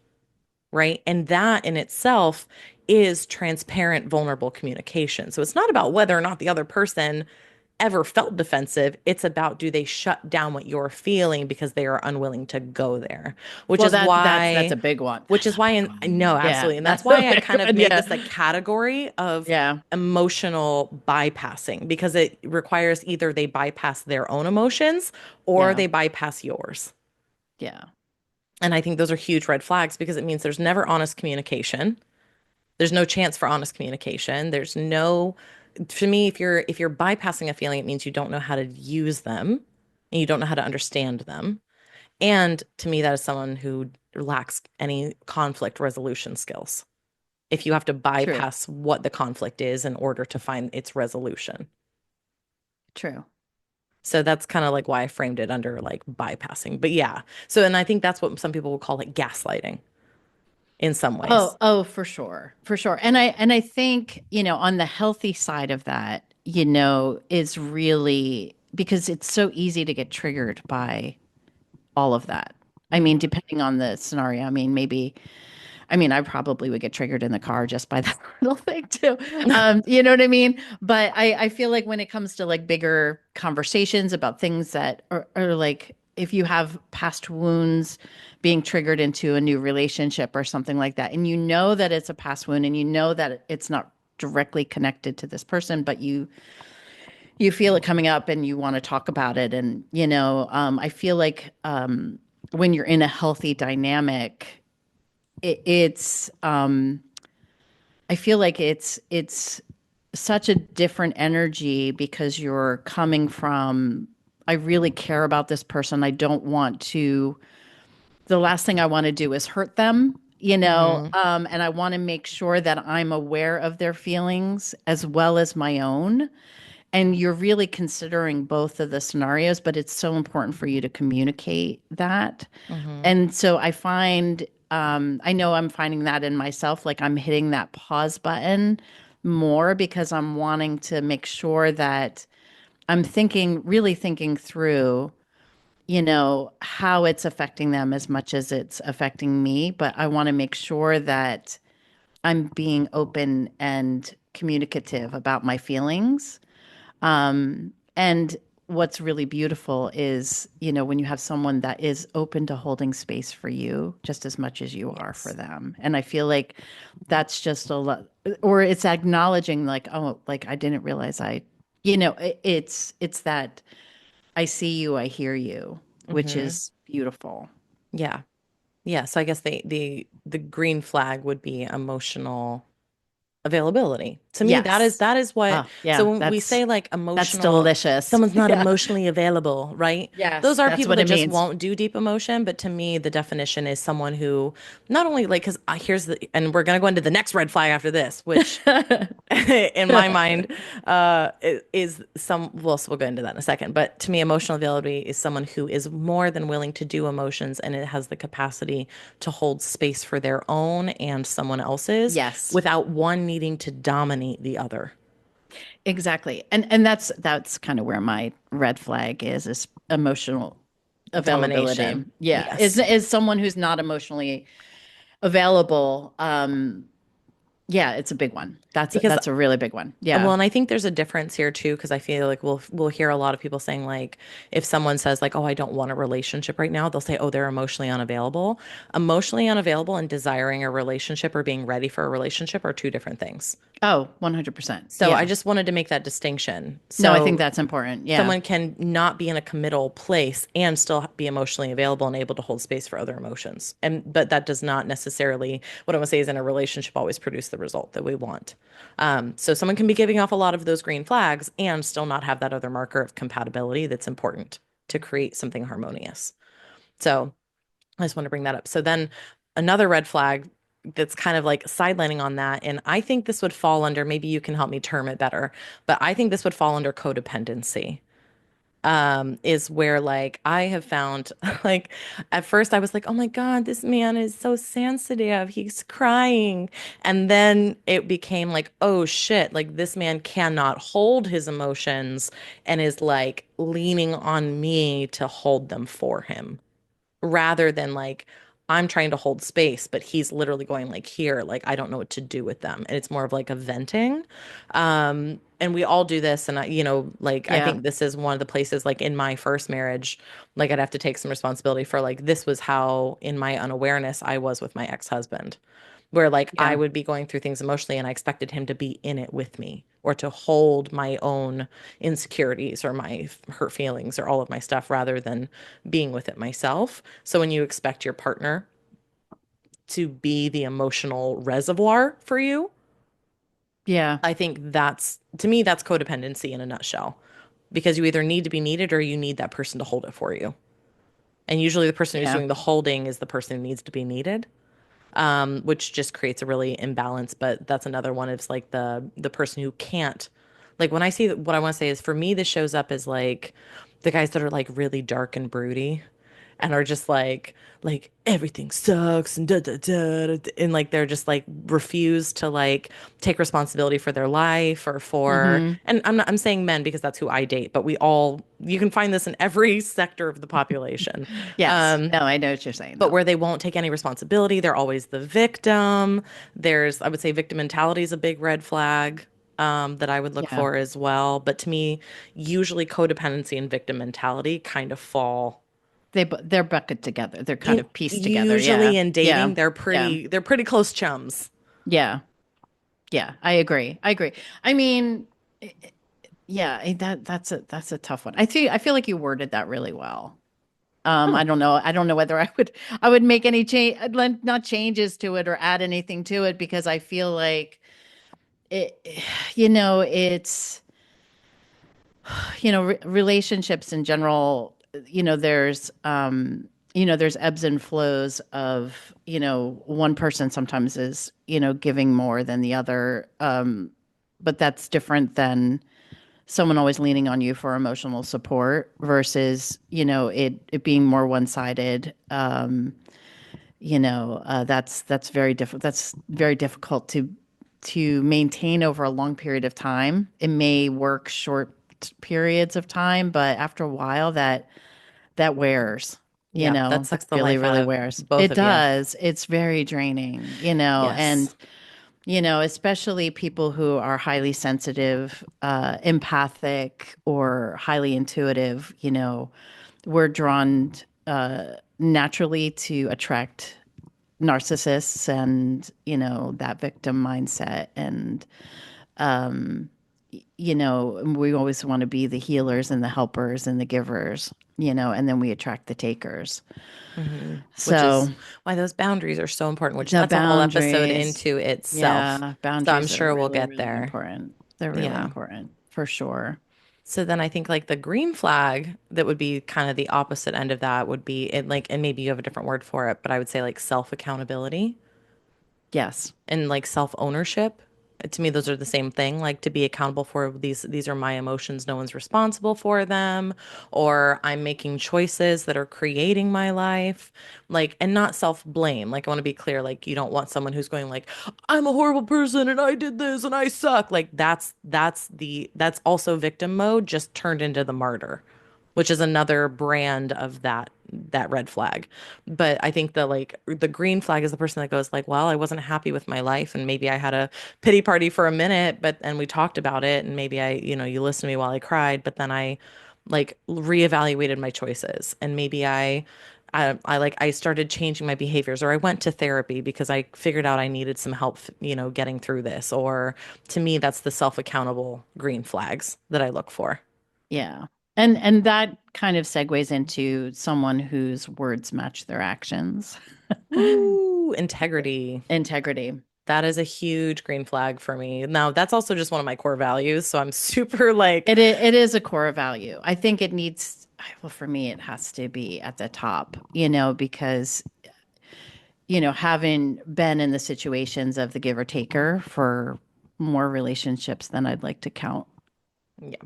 right? And that in itself is transparent, vulnerable communication. So it's not about whether or not the other person ever felt defensive. It's about do they shut down what you're feeling because they are unwilling to go there, which Well, is that's why a big one. which is why in no, Yeah, absolutely. And that's that's a why I big kind of one. made Yeah. this a category of Yeah. emotional bypassing because it requires either they bypass their own emotions or Yeah. they bypass yours. Yeah. And I think those are huge red flags because it means there's never honest communication. There's no chance for honest communication. There's no To me, if you're bypassing a feeling, it means you don't know how to use them and you don't know how to understand them. And to me, that is someone who lacks any conflict resolution skills. If you have to True. bypass what the conflict is in order to find its resolution. True. So that's kind of like why I framed it under like bypassing. But yeah. So, and I think that's what some people will call it gaslighting in some Oh, ways. oh, for sure. For sure. And I think, on the healthy side of that, is really because it's so easy to get triggered by all of that. I mean, Hmm. depending on the scenario, I probably would get triggered in the car just by that little thing too. You know what I mean? But I feel like when it comes to like bigger conversations about things that are like if you have past wounds being triggered into a new relationship or something like that, and you know that it's a past wound and you know that it's not directly connected to this person, but you feel it coming up and you want to talk about it. And, I feel like when you're in a healthy dynamic, I feel like it's such a different energy because you're coming from I really care about this person. I don't want to the last thing I want to do is hurt them, Hmm. and I want to make sure that I'm aware of their feelings as well as my own. And you're really considering both of the scenarios, but it's so important for you to communicate that. Hmm. And so I know I'm finding that in myself, like I'm hitting that pause button more because I'm wanting to make sure that I'm really thinking through, how it's affecting them as much as it's affecting me. But I want to make sure that I'm being open and communicative about my feelings. And what's really beautiful is, when you have someone that is open to holding space for you just as much as you are for Yes. them. And I feel like that's just a lot, or it's acknowledging like, oh, like I didn't realize it's that I see you, I hear you, which Hmm. is beautiful. Yeah. Yeah. So I guess the green flag would be emotional availability. To me, that is Yes. that is what, Oh, yeah, so when we say like that's emotional, delicious. someone's not Yeah. emotionally available, right? Those Yes, are that's people what that it just means. won't do deep emotion, but to me, the definition is someone who not only like, because here's the, and we're gonna go into the next red flag after this, which in my mind, is some, well, so we'll go into that in a second. But to me, emotional availability is someone who is more than willing to do emotions and it has the capacity to hold space for their own and someone else's Yes. without one needing to dominate the other. Exactly. And that's kind of where my red flag is emotional availability. Domination. Yeah. Is Yes. is someone who's not emotionally available. Yeah, it's a big one. That's Because that's a really big one. well, Yeah. and I think there's a difference here too, because I feel like we'll hear a lot of people saying like if someone says like, "Oh, I don't want a relationship right now," they'll say, "Oh, they're emotionally unavailable." Emotionally unavailable and desiring a relationship or being ready for a relationship are two different things. Oh, 100%. So I Yeah. just wanted to make that distinction. No, I think So that's important. Yeah. someone can not be in a committal place and still be emotionally available and able to hold space for other emotions. And but that does not necessarily, what I want to say is in a relationship always produce the result that we want. So someone can be giving off a lot of those green flags and still not have that other marker of compatibility that's important to create something harmonious. So I just want to bring that up. So then another red flag that's kind of like sidelining on that, and I think this would fall under, maybe you can help me term it better, but I think this would fall under codependency. Is where like I have found like at first I was like, oh my God, this man is so sensitive. He's crying. And then it became like, oh shit, like this man cannot hold his emotions and is like leaning on me to hold them for him rather than like I'm trying to hold space, but he's literally going like here, like I don't know what to do with them. And it's more of like a venting. And we all do this. And like I Yeah. think this is one of the places like in my first marriage, like I'd have to take some responsibility for like this was how in my unawareness I was with my ex-husband where like I Yeah. would be going through things emotionally and I expected him to be in it with me or to hold my own insecurities or my hurt feelings or all of my stuff rather than being with it myself. So when you expect your partner to be the emotional reservoir for you, Yeah. I think that's, to me, that's codependency in a nutshell, because you either need to be needed or you need that person to hold it for you. And usually the person who's Yeah. doing the holding is the person who needs to be needed, which just creates a really imbalance. But that's another one. It's like the person who can't. Like when I see what I want to say is, for me, this shows up as like the guys that are like really dark and broody and are just like everything sucks and da da da, and like they're just like refuse to like take responsibility for their life or for, Hmm. and I'm saying men because that's who I date, but we all, you can find this in every sector of the population. Yes. Um No, I know what you're saying but though. where they won't take any responsibility, they're always the victim. There's, I would say, victim mentality is a big red flag that I would look Yeah. for as well. But to me, usually codependency and victim mentality kind of fall They're bucket together. They're kind in, of pieced together. Yeah. usually in Yeah. dating, Yeah. they're pretty close chums. Yeah. Yeah. I agree. I agree. I mean, yeah, that's a tough one. I feel like you worded that really well. I Oh, don't know. I don't know whether I would make any change, not changes to it or add anything to it because I feel like it, it's, relationships in general, there's ebbs and flows of, one person sometimes is, giving more than the other. But that's different than someone always leaning on you for emotional support versus, it being more one-sided. That's very difficult. That's very difficult to maintain over a long period of time. It may work short periods of time, but after a while that wears. yeah, that That sucks the really, life out really of wears. both It of you. does. It's very draining, Yes. and especially people who are highly sensitive, empathic, or highly intuitive, we're drawn naturally to attract narcissists and that victim mindset and we always want to be the healers and the helpers and the givers, and then we attract the takers. Which is So why those boundaries are so important, which the that's a whole episode boundaries, into itself. yeah, So I'm boundaries are sure we'll really, get really there. important. They're really Yeah. important for sure. So then I think like the green flag that would be kind of the opposite end of that would be it, like, and maybe you have a different word for it, but I would say like self accountability Yes. and like self ownership. To me, those are the same thing. Like to be accountable for these are my emotions. No one's responsible for them, or I'm making choices that are creating my life. Like, and not self blame. Like, I want to be clear. Like, you don't want someone who's going like, I'm a horrible person and I did this and I suck. Like, that's also victim mode, just turned into the martyr, which is another brand of that red flag. But I think the green flag is the person that goes like, well, I wasn't happy with my life and maybe I had a pity party for a minute, but and we talked about it and maybe you listened to me while I cried, but then I like reevaluated my choices and maybe I started changing my behaviors, or I went to therapy because I figured out I needed some help, getting through this. Or to me, that's the self-accountable green flags that I look for. Yeah. And that kind of segues into someone whose words match their actions. Ooh, integrity. Integrity. That is a huge green flag for me. Now, that's also just one of my core values. So I'm super like, It is a core value. I think it needs, well, for me, it has to be at the top, because, having been in the situations of the giver taker for more relationships than I'd like to count, yeah.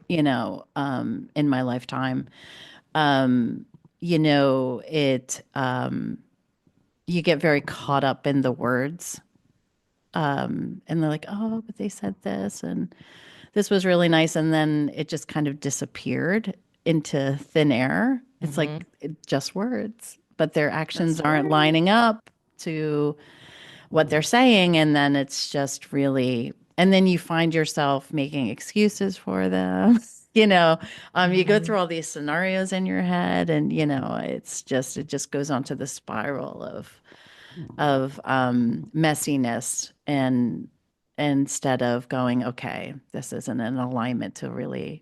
in my lifetime, um, you get very caught up in the words. And they're like, oh, but they said this and this was really nice. And then it just kind of disappeared into thin air. It's Hmm. like just words, but their actions Just aren't words. lining up to what they're saying. And then it's just really, and then you find yourself making excuses for them. You go Hmm. through all these scenarios in your head, and it just goes on to the spiral of messiness and instead of going, okay, this isn't in alignment to really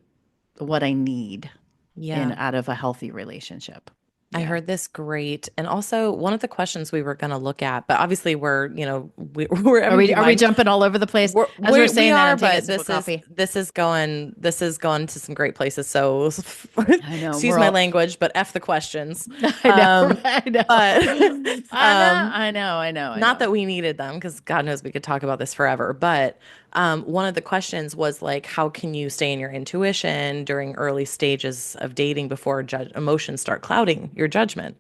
what I need in Yeah. out of a healthy relationship. I Yeah. heard this great. And also, one of the questions we were going to look at, but obviously we're Are MVP we mind. jumping all over the place? As we're We saying that, are, I'm taking a but sip of coffee. this is going to some great places. So I know excuse we're my all. language, but F the questions. I know, Um, right? I know. but I know. um, I know. I know. I not know. that we needed them, because God knows we could talk about this forever. But one of the questions was like, how can you stay in your intuition during early stages of dating before emotions start clouding your judgment?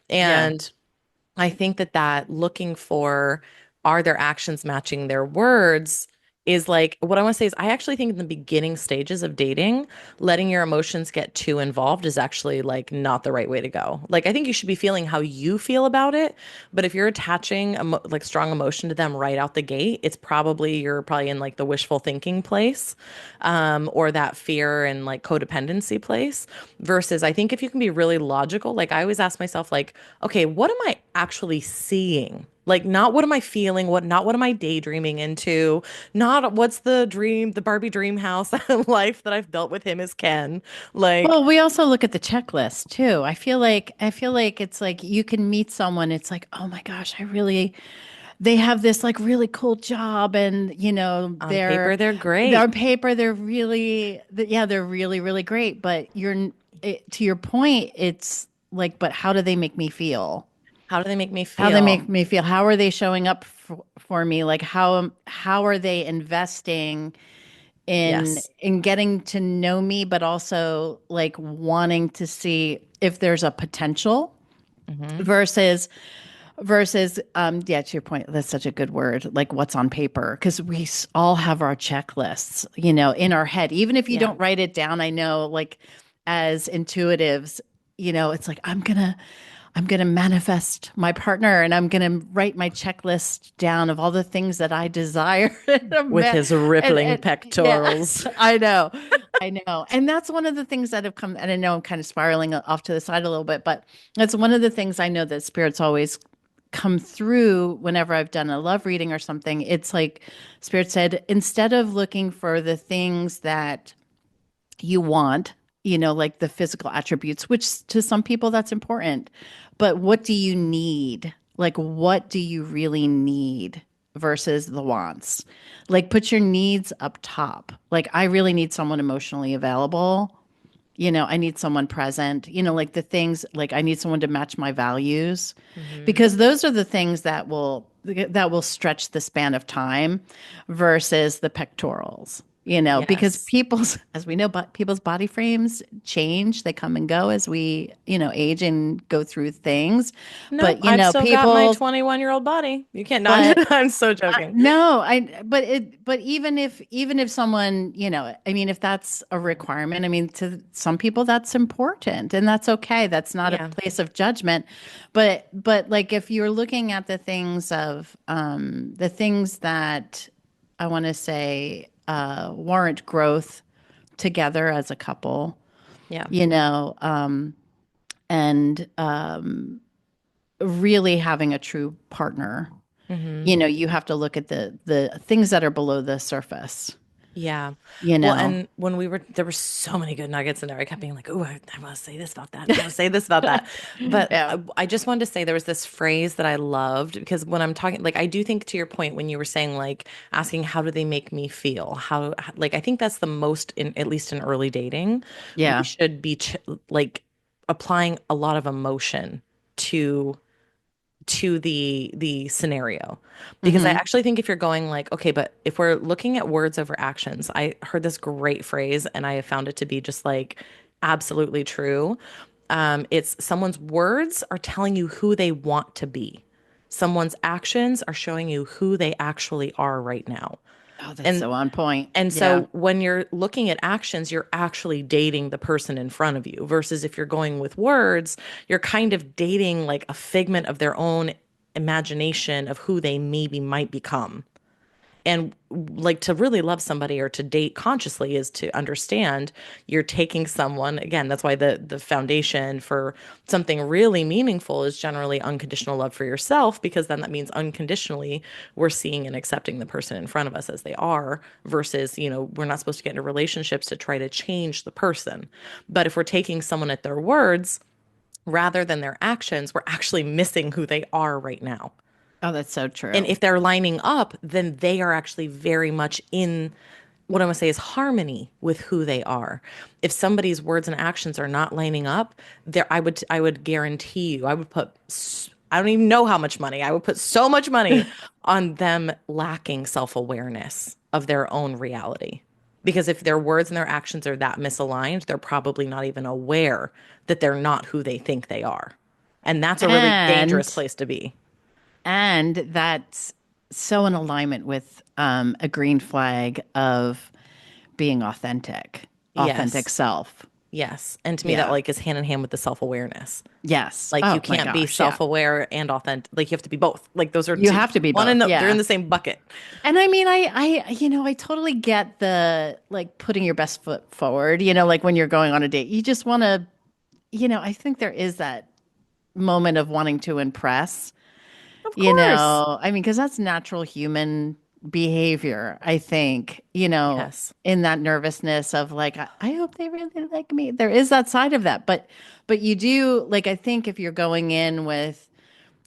Yeah. And I think that looking for, are their actions matching their words, is like, what I want to say is, I actually think in the beginning stages of dating, letting your emotions get too involved is actually like not the right way to go. Like, I think you should be feeling how you feel about it, but if you're attaching like strong emotion to them right out the gate, you're probably in like the wishful thinking place, or that fear and like codependency place. Versus, I think if you can be really logical, like I always ask myself, like, okay, what am I actually seeing? Like, not what am I feeling, not what am I daydreaming into, not what's the dream, the Barbie dream house life that I've built with him as Ken. Like, Well, we also look at the checklist too. I feel like it's like you can meet someone, it's like, oh my gosh, they have this like really cool job and on paper, they're they're on great. paper they're yeah, they're really, really great, but to your point, it's like, but how do they make me feel? How do they make me How they feel? make me feel? How are they showing up for me? Like how are they investing Yes. in getting to know me, but also like wanting to see if there's a potential Hmm. versus yeah, to your point, that's such a good word, like what's on paper, because all have our checklists, in our head, even if you Yeah. don't write it down. I know, like, as intuitives, it's like I'm gonna manifest my partner, and I'm gonna write my checklist down of all the things that I desire. With his rippling Yeah, pectorals. I know, and that's one of the things that have come. And I know I'm kind of spiraling off to the side a little bit, but that's one of the things I know that spirits always come through whenever I've done a love reading or something. It's like Spirit said, instead of looking for the things that you want, like the physical attributes, which to some people that's important. But what do you need? Like, what do you really need versus the wants? Like, put your needs up top. Like, I really need someone emotionally available. I need someone present, like the things, like I need someone to match my values, Hmm. because those are the things that will stretch the span of time versus the pectorals, because Yes. people's, as we know, but people's body frames change, they come and go as we, age and go through things. Nope, But, I've still got my people, 21-year-old body. You can't not. but I'm so joking. no, but even if someone, I mean, if that's a requirement, I mean, to some people that's important and that's okay. That's not a Yeah. place of judgment. But like if you're looking at the things that I want to say warrant growth together as a couple, Yeah. and really having a true partner, Hmm. you have to look at the things that are below the surface, Yeah. you Well, know. and there were so many good nuggets in there. I kept being like, oh, I want to say this about that. I want to say this about that. But Yeah. I just wanted to say there was this phrase that I loved, because when I'm talking, like, I do think to your point when you were saying, like, asking, how do they make me feel? Like, I think that's the most, at least in early dating, we Yeah. should be like applying a lot of emotion to the scenario, because I Hmm. actually think if you're going like, okay, but if we're looking at words over actions, I heard this great phrase and I have found it to be just like absolutely true. It's someone's words are telling you who they want to be, someone's actions are showing you who they actually are right now. Oh, that's and so on point. and Yeah. so when you're looking at actions, you're actually dating the person in front of you, versus if you're going with words, you're kind of dating like a figment of their own imagination of who they maybe might become. And like, to really love somebody or to date consciously is to understand you're taking someone, again, that's why the foundation for something really meaningful is generally unconditional love for yourself, because then that means unconditionally we're seeing and accepting the person in front of us as they are, versus, we're not supposed to get into relationships to try to change the person. But if we're taking someone at their words, rather than their actions, we're actually missing who they are right now. Oh, that's so And true. if they're lining up, then they are actually very much in what I want to say is harmony with who they are. If somebody's words and actions are not lining up, there I would guarantee you, I would put I don't even know how much money. I would put so much money on them lacking self-awareness of their own reality. Because if their words and their actions are that misaligned, they're probably not even aware that they're not who they think they are. And that's a really dangerous And place to be. and that's so in alignment with a green flag of being authentic Yes. self. Yes. And to me, that Yeah. like is hand in hand with the self-awareness. Yes. Like you Oh my can't be gosh. Yeah. self-aware and authentic. Like you have to be both. Like those are You two, have to be one in both. they're in Yeah. the same bucket. And I mean, I totally get the like putting your best foot forward, like when you're going on a date, you just want to, I think there is that moment of wanting to impress, Of course. I mean, because that's natural human behavior, I think, Yes. in that nervousness of like, I hope they really like me. There is that side of that. But you do, like, I think if you're going in with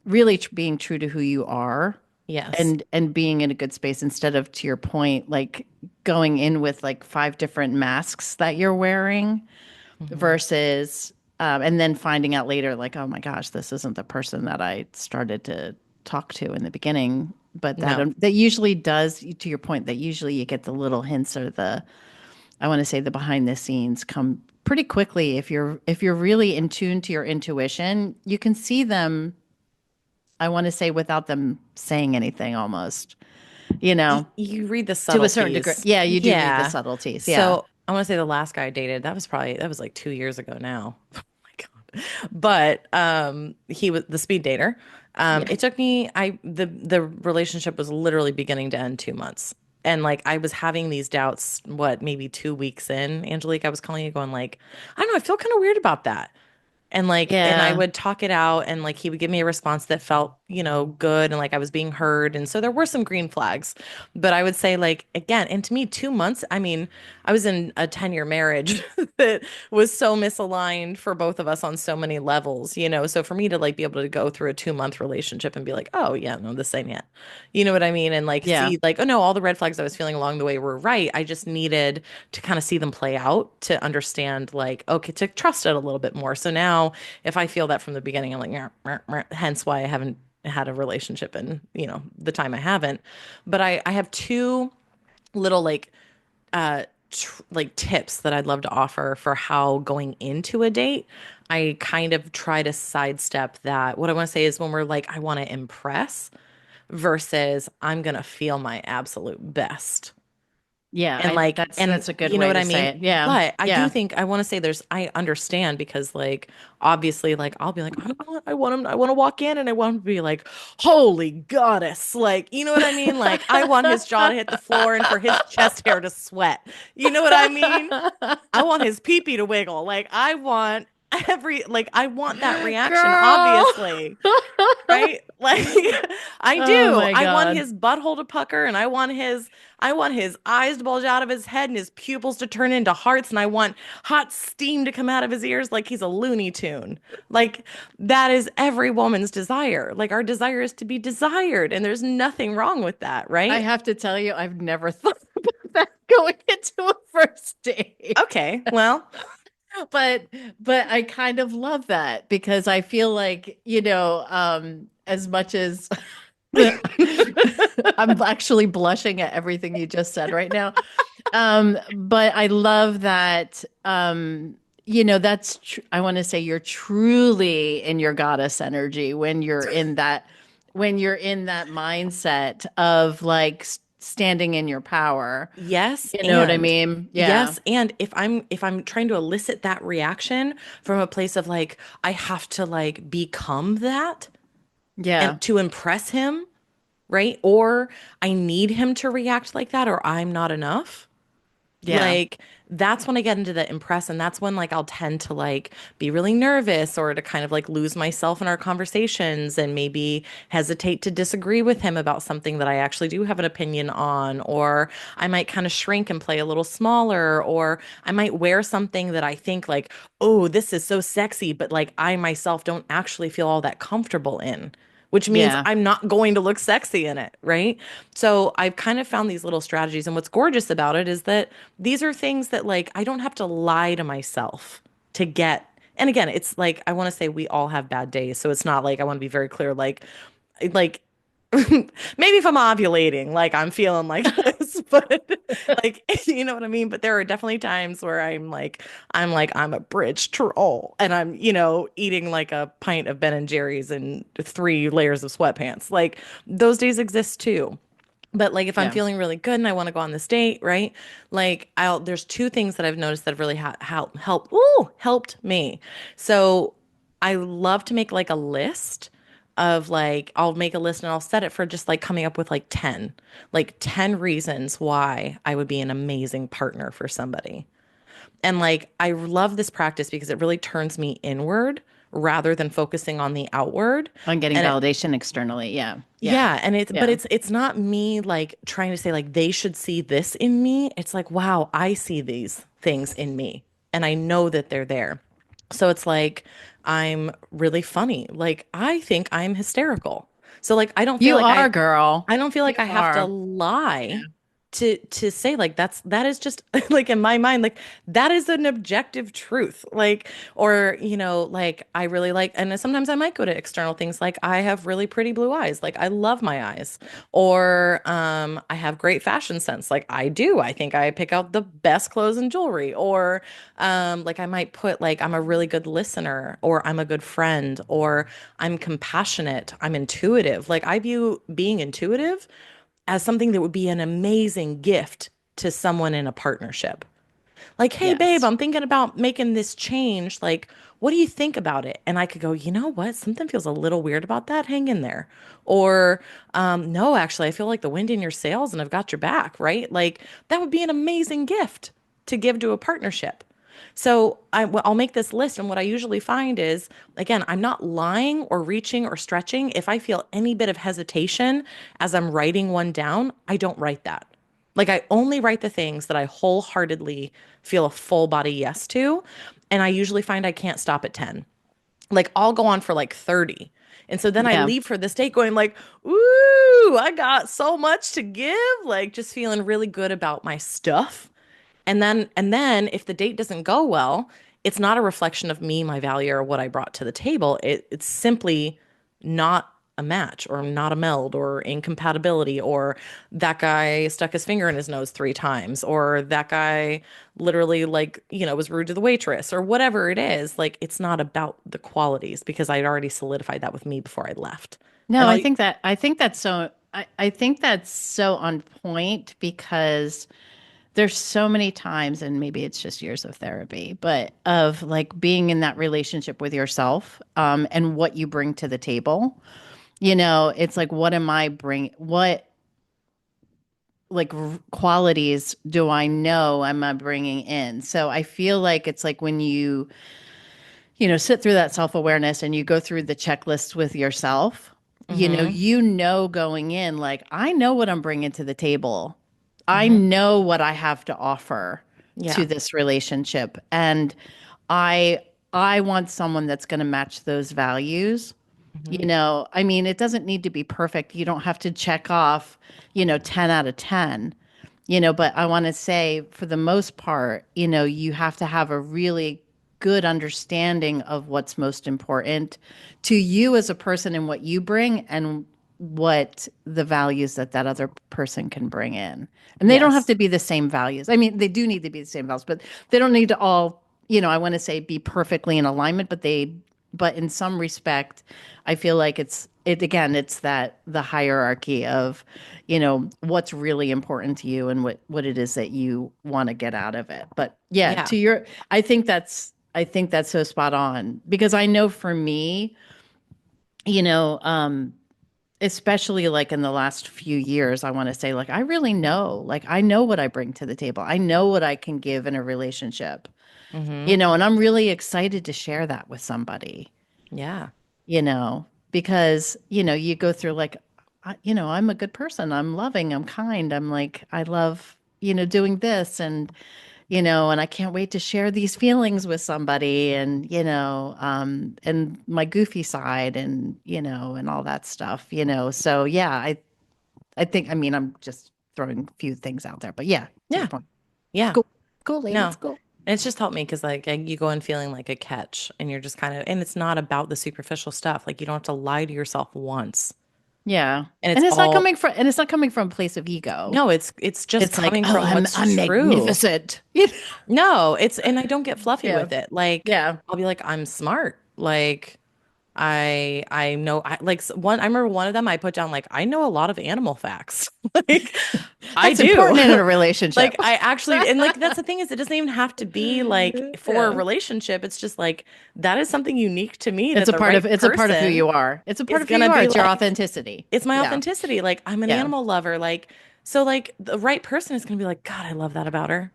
really being true to who you are Yes. and being in a good space instead of, to your point, like going in with like five different masks that you're wearing Hmm. versus and then finding out later like, oh my gosh, this isn't the person that I started to talk to in the beginning. But No. that usually does, to your point, that usually you get the little hints or the, I want to say, the behind the scenes come pretty quickly. If you're really in tune to your intuition, you can see them, I want to say, without them saying anything, almost, You read the to a certain degree. subtleties. Yeah, you do read the Yeah. subtleties. Yeah. So I want to say the last guy I dated, that was like 2 years ago now. Oh my God. But he was the speed dater. Yeah. It took me the relationship was literally beginning to end 2 months. And like I was having these doubts, what, maybe 2 weeks in, Angelique, I was calling you going like, I don't know, I feel kind of weird about that. And I Yeah. would talk it out and like he would give me a response that felt, good and like I was being heard. And so there were some green flags. But I would say like again, and to me 2 months, I mean, I was in a 10-year marriage that was so misaligned for both of us on so many levels. So for me to like be able to go through a 2-month relationship and be like, oh yeah, no, this ain't it. You know what I mean? And like Yeah. see like, oh no, all the red flags I was feeling along the way were right. I just needed to kind of see them play out to understand like, okay, to trust it a little bit more. So now if I feel that from the beginning, I'm like, "Nyeh, nyeh, nyeh," hence why I haven't had a relationship in, the time I haven't. But I have two little like tips that I'd love to offer for how going into a date, I kind of try to sidestep that. What I want to say is when we're like, I want to impress versus I'm going to feel my absolute best. Yeah. And like, and That's a good you know way what to I say mean? it. Yeah. But I do Yeah. think I want to say I understand because like obviously like I'll be like I want to walk in and I want him to be like holy goddess like you know what I mean like I want his jaw to hit the floor and for his chest hair to sweat you know what I mean I want his pee pee to wiggle like I want that reaction Girl. obviously right? Like I Oh do. my I want God. his butthole to pucker and I want his eyes to bulge out of his head and his pupils to turn into hearts and I want hot steam to come out of his ears like he's a Looney Tune. Like that is every woman's desire. Like our desire is to be desired and there's nothing wrong with that, I right? have to tell you, I've never thought about that going into a first date. Okay. Well, But but I kind of love that because I feel like, as much as I'm actually blushing at everything you just said right now. But I love that I want to say you're truly in your goddess energy when you're in that mindset of like standing in your power. yes, You know what I and mean? Yeah. yes, and if I'm trying to elicit that reaction from a place of like I have to like become that Yeah. and to impress him, right? Or I need him to react like that or I'm not enough. Yeah. Like that's when I get into the impress, and that's when like I'll tend to like be really nervous or to kind of like lose myself in our conversations and maybe hesitate to disagree with him about something that I actually do have an opinion on, or I might kind of shrink and play a little smaller, or I might wear something that I think like, oh, this is so sexy, but like I myself don't actually feel all that comfortable in. Which means Yeah. I'm not going to look sexy in it, right? So I've kind of found these little strategies. And what's gorgeous about it is that these are things that like I don't have to lie to myself to get. And again, it's like I want to say we all have bad days. So it's not like I want to be very clear like maybe if I'm ovulating, like I'm feeling like this, but like you know what I mean? But there are definitely times where I'm a bridge troll and I'm, eating like a pint of Ben and Jerry's and 3 layers of sweatpants. Like those days exist too. But like if I'm Yeah. feeling really good and I want to go on this date, right? Like there's 2 things that I've noticed that have really helped me. So I love to make like a list of like I'll make a list and I'll set it for just like coming up with like 10 reasons why I would be an amazing partner for somebody. And like I love this practice because it really turns me inward rather than focusing on the outward. On getting And it validation externally. Yeah. Yeah. yeah, and but Yeah. it's not me like trying to say like they should see this in me. It's like, wow, I see these things in me and I know that they're there. So it's like I'm really funny. Like I think I'm hysterical. So like You are, girl. I don't feel You like I have to are. lie to say like that is just like in my mind like that is an objective truth like or like I really like and sometimes I might go to external things like I have really pretty blue eyes like I love my eyes or I have great fashion sense like I think I pick out the best clothes and jewelry or like I might put like I'm a really good listener or I'm a good friend or I'm compassionate I'm intuitive like I view being intuitive as something that would be an amazing gift to someone in a partnership. Like, hey, babe, Yes. I'm thinking about making this change. Like, what do you think about it? And I could go, you know what? Something feels a little weird about that. Hang in there. Or, no, actually, I feel like the wind in your sails and I've got your back, right? Like, that would be an amazing gift to give to a partnership. So I'll make this list. And what I usually find is, again, I'm not lying or reaching or stretching. If I feel any bit of hesitation as I'm writing one down, I don't write that. Like I only write the things that I wholeheartedly feel a full body yes to. And I usually find I can't stop at 10. Like I'll go on for like 30. And so then I Yeah. leave for this date going like, ooh, I got so much to give, like just feeling really good about my stuff. And then if the date doesn't go well, it's not a reflection of me, my value, or what I brought to the table. It's simply not a match or not a meld or incompatibility or that guy stuck his finger in his nose 3 times or that guy literally like, was rude to the waitress or whatever it is. Like it's not about the qualities because I'd already solidified that with me before I left. No, And I'll I think that's so on point because there's so many times, and maybe it's just years of therapy, but of like being in that relationship with yourself, and what you bring to the table. It's like, what am I bring? What like qualities do I know am I bringing in? So I feel like it's like when sit through that self awareness and you go through the checklist with yourself, mm-hmm, going in, like, I know what I'm bringing to the table. I mm-hmm, know what I have to offer to yeah, this relationship. And I, I want someone that's going to match those values. mm-hmm, I mean, it doesn't need to be perfect. You don't have to check off, 10 out of 10, but I want to say for the most part, you have to have a really good understanding of what's most important to you as a person and what you bring and what the values that other person can bring in. And they don't have yes, to be the same values. I mean, they do need to be the same values, but they don't need to all, I want to say be perfectly in alignment, but in some respect, I feel like it's that the hierarchy of, what's really important to you and what it is that you want to get out of it. But yeah, yeah, I think that's so spot on because I know for me, you know, um, especially like in the last few years, I want to say, like, I really know, like, I know what I bring to the table. I know what I can give in a relationship, Hmm. and I'm really excited to share that with somebody, Yeah. because, you go through like, I'm a good person. I'm loving, I'm kind. I'm like, I love, doing this and I can't wait to share these feelings with somebody and my goofy side and all that stuff. So yeah, I think, I mean, I'm just throwing a few things out there, but yeah, to your Yeah. point. Yeah. Cool. Cool, ladies. No. Cool. And it's just helped me because like you go in feeling like a catch and you're just kind of, and it's not about the superficial stuff. Like you don't have to lie to yourself once. Yeah. And it's And all, it's not coming from a place of ego. no, it's just It's like, coming oh, from I'm what's I'm true. magnificent. No, it's, and I don't get fluffy Yeah. with it. Like Yeah. I'll be like, I'm smart. Like I know I like one I remember one of them I put down like I know a lot of animal facts. Like I That's do. important in a relationship. Like I actually and like that's the thing is it doesn't even have to be like for a Yeah. relationship. It's just like that is something unique to me that the right It's a part of who person you are. It's a part is of who you gonna are. be It's your like authenticity. it's my Yeah. authenticity. Like I'm an Yeah. animal lover. Like so like the right person is gonna be like, God, I love that about her.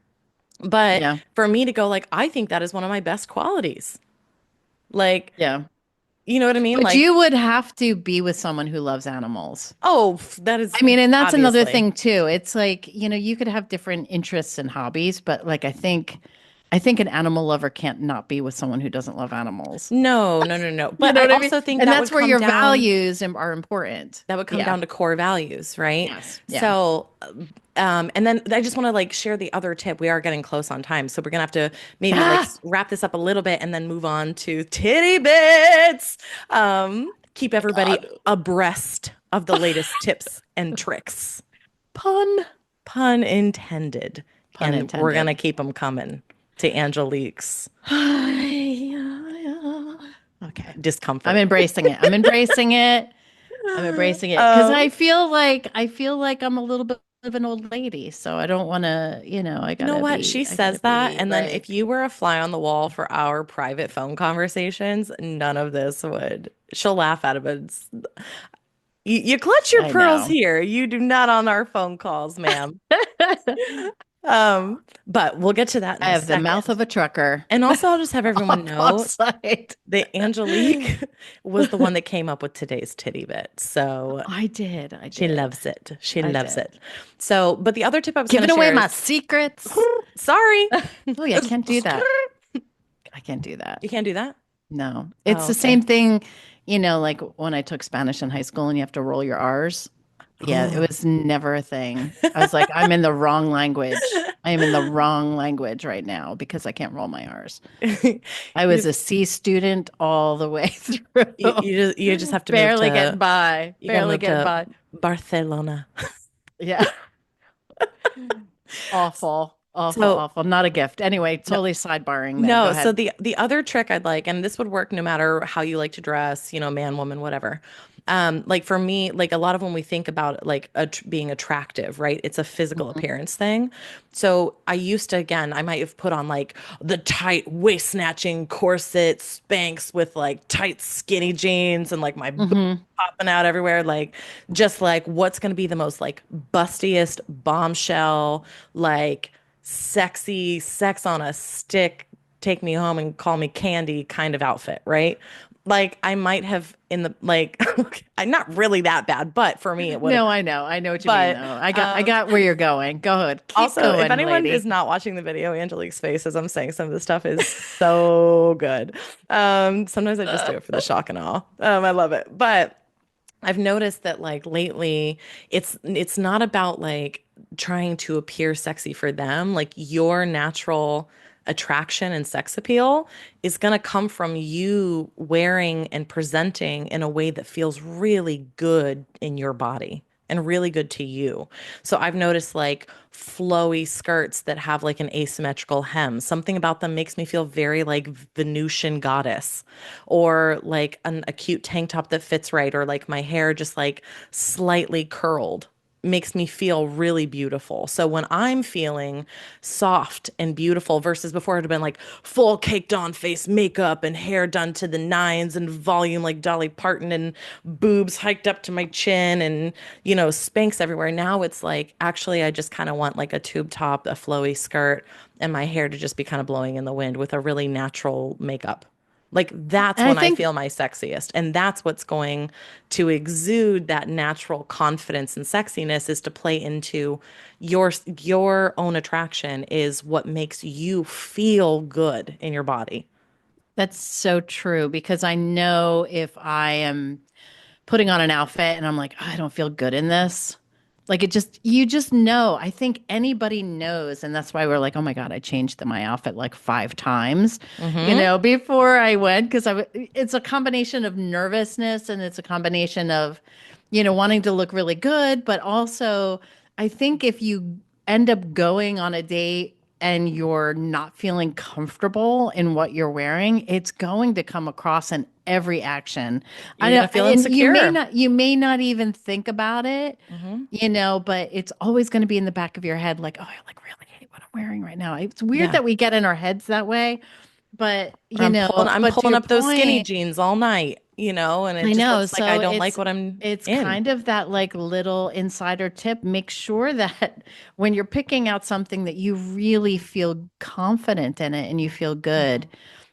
But Yeah. for me to go like, I think that is one of my best qualities. Like, Yeah. you know what I mean? But Like, you would have to be with someone who loves animals. oh, that is I mean, and that's another obviously. thing too. It's like, you could have different interests and hobbies, but like I think an animal lover can't not be with someone who doesn't love animals. No, no, no, no. You But know I what I mean? also think And that's where your values are important. that would come Yeah. down to core values, right? Yes. Yeah. So, and then I just want to like share the other tip. We are getting close on time, so we're gonna have to maybe like Ah, wrap this up a little bit and then move on to titty bits. Keep everybody God. abreast of the latest tips and tricks. Pun. Pun intended. Pun And we're gonna intended. keep them coming to Angelique's Okay. I'm discomfort. embracing it. I'm embracing it. I'm embracing it because Um, I feel like I'm a little bit of an old lady, so I don't want to, You know what? She I gotta says that, be and then if like, you were a fly on the wall for our private phone conversations, none of this would. She'll laugh at it, but you clutch your I pearls know. here. You do not on our phone calls, ma'am. But we'll get to that in I a have the mouth second. of a trucker And also, I'll just have everyone know offside. that Angelique was the one that came up with today's titty bit. So I did. I she did. loves it. She I loves did. it. So, but the other tip I was going Giving to away share my is secrets. sorry. Oh yeah, I can't do that. I can't do that. You can't do that? No. It's Oh, the okay. same thing, like when I took Spanish in high school and you have to roll your R's. Yeah, it was never a thing. I was like, I'm in the wrong language. I am in the wrong language right now because I can't roll my R's. You I was just a C student all the way through. you just have to move Barely getting to by. you got to Barely move getting to by. Barcelona. Yeah. Awful. Awful, So awful. Not a gift. Anyway, no, totally sidebarring there. Go no, so ahead. the other trick I'd like, and this would work no matter how you like to dress, man, woman, whatever. Like for me, like a lot of when we think about like being attractive, right? It's a physical Mhm. appearance thing. So I used to, again, I might have put on like the tight waist snatching corset Spanx with like tight skinny jeans and like my boobs Mhm. popping out everywhere, like just like what's going to be the most like bustiest bombshell, like sexy sex on a stick, take me home and call me candy kind of outfit, right? Like I might have in the like I'm not really that bad, but for me it would have No, been. I know. I know what you mean But though. I got where you're going. Go ahead. Keep also, if going, anyone is lady. not watching the video, Angelique's face as I'm saying some of this stuff is so good. Sometimes I just do it for the shock and awe. I love it. But I've noticed that like lately it's not about like trying to appear sexy for them. Like your natural attraction and sex appeal is going to come from you wearing and presenting in a way that feels really good in your body and really good to you. So I've noticed like flowy skirts that have like an asymmetrical hem. Something about them makes me feel very like Venusian goddess, or like a cute tank top that fits right, or like my hair just like slightly curled. makes me feel really beautiful. So when I'm feeling soft and beautiful versus before it had been like full caked on face makeup and hair done to the nines and volume like Dolly Parton and boobs hiked up to my chin and, Spanx everywhere. Now it's like actually I just kind of want like a tube top, a flowy skirt, and my hair to just be kind of blowing in the wind with a really natural makeup. Like that's And I when I think feel my sexiest. And that's what's going to exude that natural confidence and sexiness is to play into your own attraction is what makes you feel good in your body. that's so true because I know if I am putting on an outfit and I'm like, I don't feel good in this. Like you just know. I think anybody knows. And that's why we're like, oh my God, I changed my outfit like 5 times, Mm-hmm. before I went. It's a combination of nervousness and it's a combination of, wanting to look really good. But also, I think if you end up going on a date and you're not feeling comfortable in what you're wearing, it's going to come across in every action. I You're know, gonna feel and insecure. you may not even think about it, Mm-hmm. but it's always going to be in the back of your head, like, oh, I like really hate what I'm wearing right now. It's weird Yeah. that we get in our heads that way, but Or I'm but to pulling your up those skinny point, jeans all night, and it I just know. looks like I So don't like what I'm it's in. kind of that like little insider tip. Make sure that when you're picking out something that you really feel confident in it and you feel good,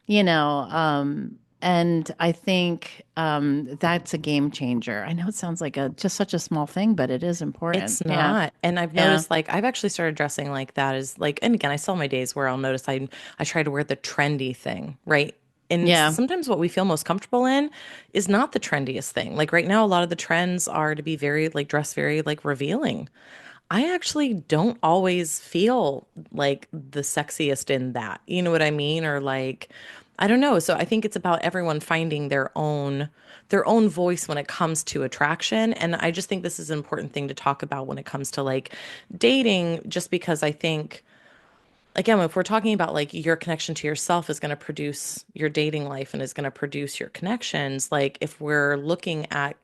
Mhm. and I think that's a game changer. I know it sounds like a just such a small thing, but it is important. It's Yeah. not. And I've Yeah. noticed like I've actually started dressing like that is like and again I still have my days where I'll notice I try to wear the trendy thing, right? And Yeah. sometimes what we feel most comfortable in is not the trendiest thing. Like right now a lot of the trends are to be very like dress very like revealing. I actually don't always feel like the sexiest in that. You know what I mean? Or like, I don't know. So I think it's about everyone finding their own voice when it comes to attraction. And I just think this is an important thing to talk about when it comes to like dating, just because I think again, if we're talking about like your connection to yourself is going to produce your dating life and is going to produce your connections, like if we're looking at,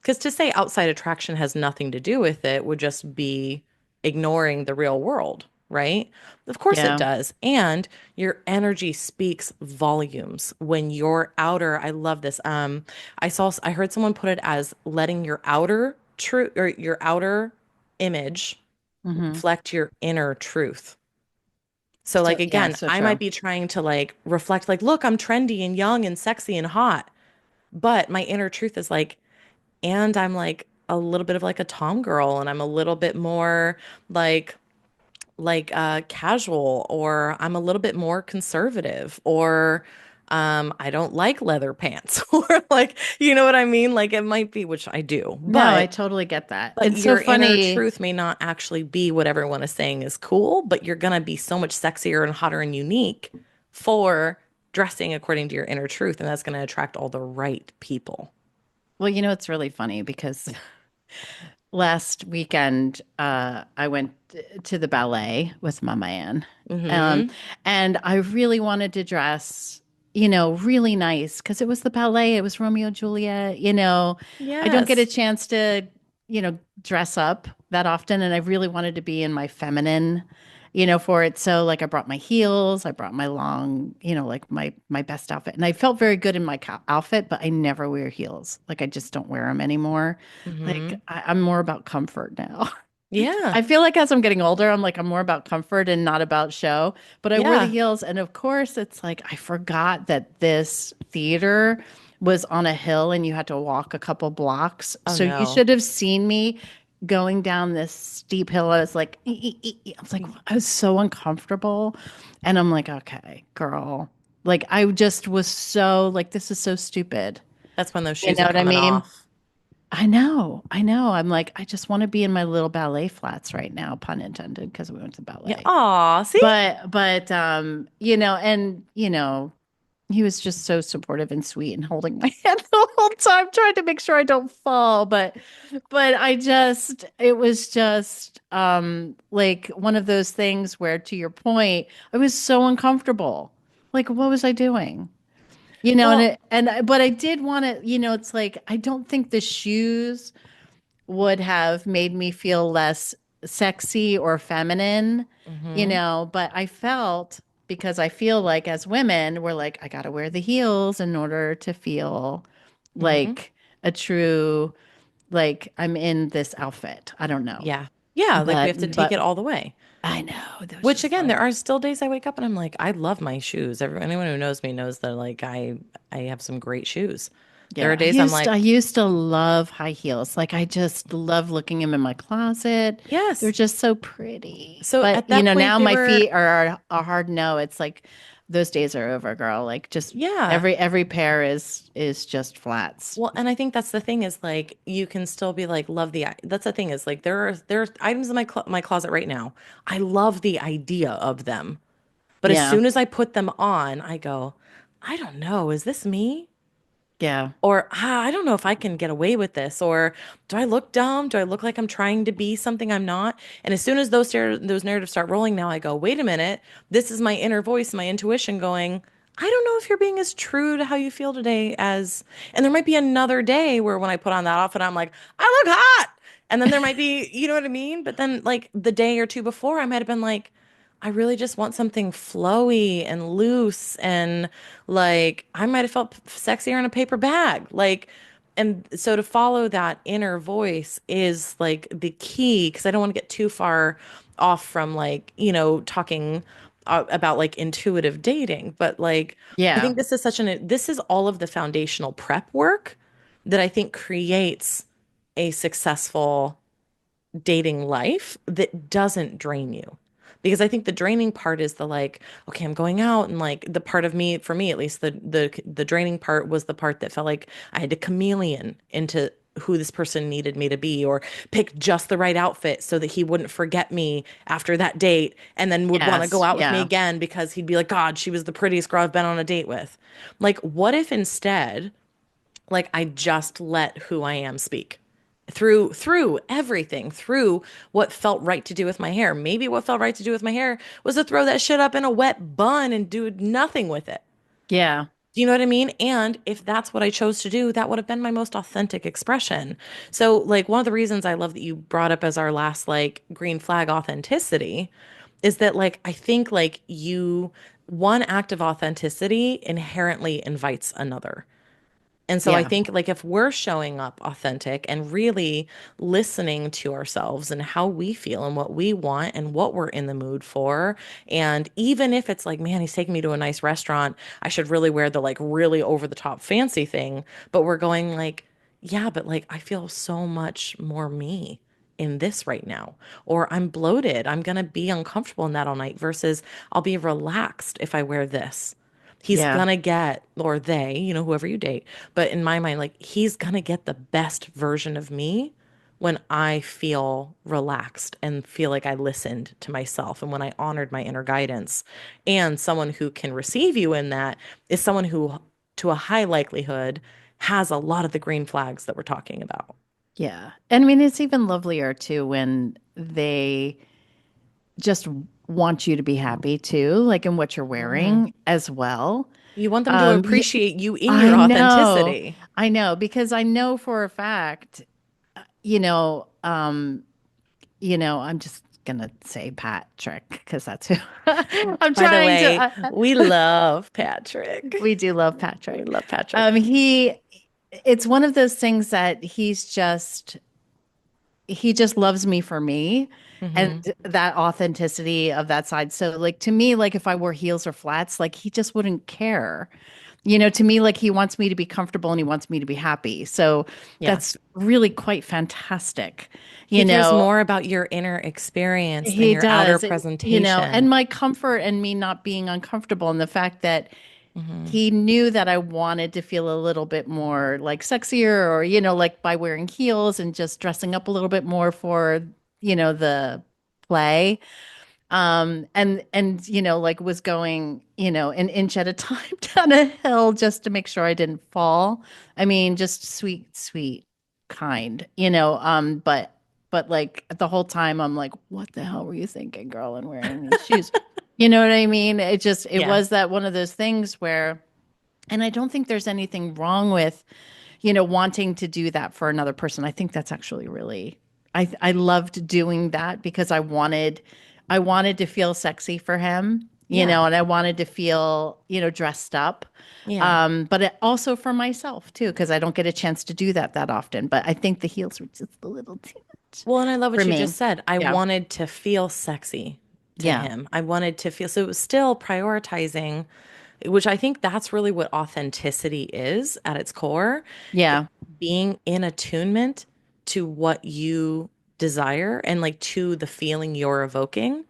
because to say outside attraction has nothing to do with it would just be ignoring the real world, right? Of course it Yeah. does. And your energy speaks volumes when your outer, I love this. I heard someone put it as letting your outer truth or your outer image Hmm. reflect your inner truth. So like Yeah. again, So I might true. be trying to like reflect like, look, I'm trendy and young and sexy and hot. But my inner truth is like, and I'm like a little bit of like a tom girl and I'm a little bit more like casual or I'm a little bit more conservative or I don't like leather pants or like you know what I mean? Like it might be, which I do, No, I but totally get that. but It's so your inner funny. truth may not actually be what everyone is saying is cool, but you're going to be so much sexier and hotter and unique for dressing according to your inner truth. And that's going to attract all the right people. Well, it's really funny because last weekend, I went to the ballet with my man. Um, Hmm. and I really wanted to dress, really nice because it was the ballet, it was Romeo and Juliet, I don't get a Yes. chance to, dress up that often. And I really wanted to be in my feminine, for it. So like I brought my heels, I brought my long, like my best outfit. And I felt very good in my outfit, but I never wear heels. Like I just don't wear them anymore. Like Hmm. I'm more about comfort now. Yeah. I feel like as I'm getting older, I'm more about comfort and not about show. But I wore the Yeah. heels, and of course, it's like I forgot that this theater was on a hill and you had to walk a couple blocks. Oh So you no. should have seen me going down this steep hill. I was like, I was like, I was so uncomfortable. And I'm like, okay, girl. Like I just was so like, this is so stupid. That's when those You shoes know are what I coming mean? off. I know, I know. I'm like, I just want to be in my little ballet flats right now, pun intended, because we went to Yeah. ballet. Aw, see? But he was just so supportive and sweet and holding my hand the whole time, trying to make sure I don't fall. But it was just like one of those things where, to your point, I was so uncomfortable. Like, what was I doing? Well, But I did want to, it's like I don't think the shoes would have made me feel less sexy or feminine, Hmm. but I felt because I feel like as women, we're like, I got to wear the heels in order to feel Hmm. like a true, like I'm in this outfit. I don't know. Yeah. Yeah. Like we But, have to take it but all the way. I know there's Which just again, there like, are still days I wake up and I'm like, I love my shoes. Anyone who knows me knows that like I have some great shoes. There are yeah, days I'm I like, used to love high heels. Like I just love looking them in my closet. They're yes. just so pretty. So But at that point now they my were, feet are a hard no. It's like those days are over, girl. Like just yeah. every pair is just flats. Well, and I think that's the thing is like you can still be like love that's the thing is like there are items in my closet right now. I love the idea of them. But as Yeah. soon as I put them on, I go, I don't know, is this me? Yeah. Or I don't know if I can get away with this. Or do I look dumb? Do I look like I'm trying to be something I'm not? And as soon as those narratives start rolling now, I go, wait a minute. This is my inner voice, my intuition going, I don't know if you're being as true to how you feel today as, and there might be another day where when I put on that outfit, I'm like, I look hot. And then there might be, you know what I mean? But then like the day or two before, I might have been like, I really just want something flowy and loose and like I might have felt sexier in a paper bag. Like, and so to follow that inner voice is like the key because I don't want to get too far off from like, talking about like intuitive dating, but like I Yeah. think this is all of the foundational prep work that I think creates a successful dating life that doesn't drain you. Because I think the draining part is the like, okay, I'm going out and like the part of me, for me at least, the draining part was the part that felt like I had to chameleon into who this person needed me to be or pick just the right outfit so that he wouldn't forget me after that date and then would want to go Yes. out with me Yeah. again because he'd be like, God, she was the prettiest girl I've been on a date with. Like, what if instead like I just let who I am speak through everything, through what felt right to do with my hair. Maybe what felt right to do with my hair was to throw that shit up in a wet bun and do nothing with it. Yeah. Do you know what I mean? And if that's what I chose to do, that would have been my most authentic expression. So, like, one of the reasons I love that you brought up as our last, like, green flag authenticity is that, like, I think, like, one act of authenticity inherently invites another. And so I Yeah. think like if we're showing up authentic and really listening to ourselves and how we feel and what we want and what we're in the mood for, and even if it's like, man, he's taking me to a nice restaurant, I should really wear the like really over the top fancy thing, but we're going like, yeah, but like I feel so much more me in this right now. Or I'm bloated. I'm going to be uncomfortable in that all night versus I'll be relaxed if I wear this. He's Yeah. gonna get, or they, whoever you date, but in my mind, like he's gonna get the best version of me when I feel relaxed and feel like I listened to myself and when I honored my inner guidance. And someone who can receive you in that is someone who, to a high likelihood, has a lot of the green flags that we're talking about. Yeah. And I mean, it's even lovelier too when they just want you to be happy too, like in what you're Mhm. wearing as well. You want them to Um, y- appreciate you in your I know, authenticity. I know, because I know for a fact, you know, um, I'm just gonna say Patrick because that's who I'm By the trying to. way, we love Patrick. We do love We Patrick. love Patrick. It's one of those things that he just loves me for me and Hmm. that authenticity of that side. So like to me, like if I wore heels or flats, like he just wouldn't care. To me, like he wants me to be comfortable and he wants me to be happy. So Yeah. that's really quite fantastic. He You cares know, more about your inner experience than he your outer does, presentation. and my comfort and me not being uncomfortable and the fact that Hmm. he knew that I wanted to feel a little bit more like sexier or, like by wearing heels and just dressing up a little bit more for, the play. And like was going, an inch at a time down a hill just to make sure I didn't fall. I mean, just sweet, sweet, kind, but like the whole time I'm like, what the hell were you thinking, girl, and wearing these shoes? You know what I mean? It Yeah. was that one of those things where, and I don't think there's anything wrong with wanting to do that for another person. I think that's actually really, I loved doing that because I wanted to feel sexy for him, Yeah. and I wanted to feel, dressed up. Yeah. But also for myself too, because I don't get a chance to do that often. But I think the heels were just a little too much Well, and I love for what you me. just said. I Yeah. wanted to feel sexy to Yeah. him. I wanted to feel, so it was still prioritizing, which I think that's really what authenticity is at its core, Yeah. being in attunement to what you desire and like to the feeling you're evoking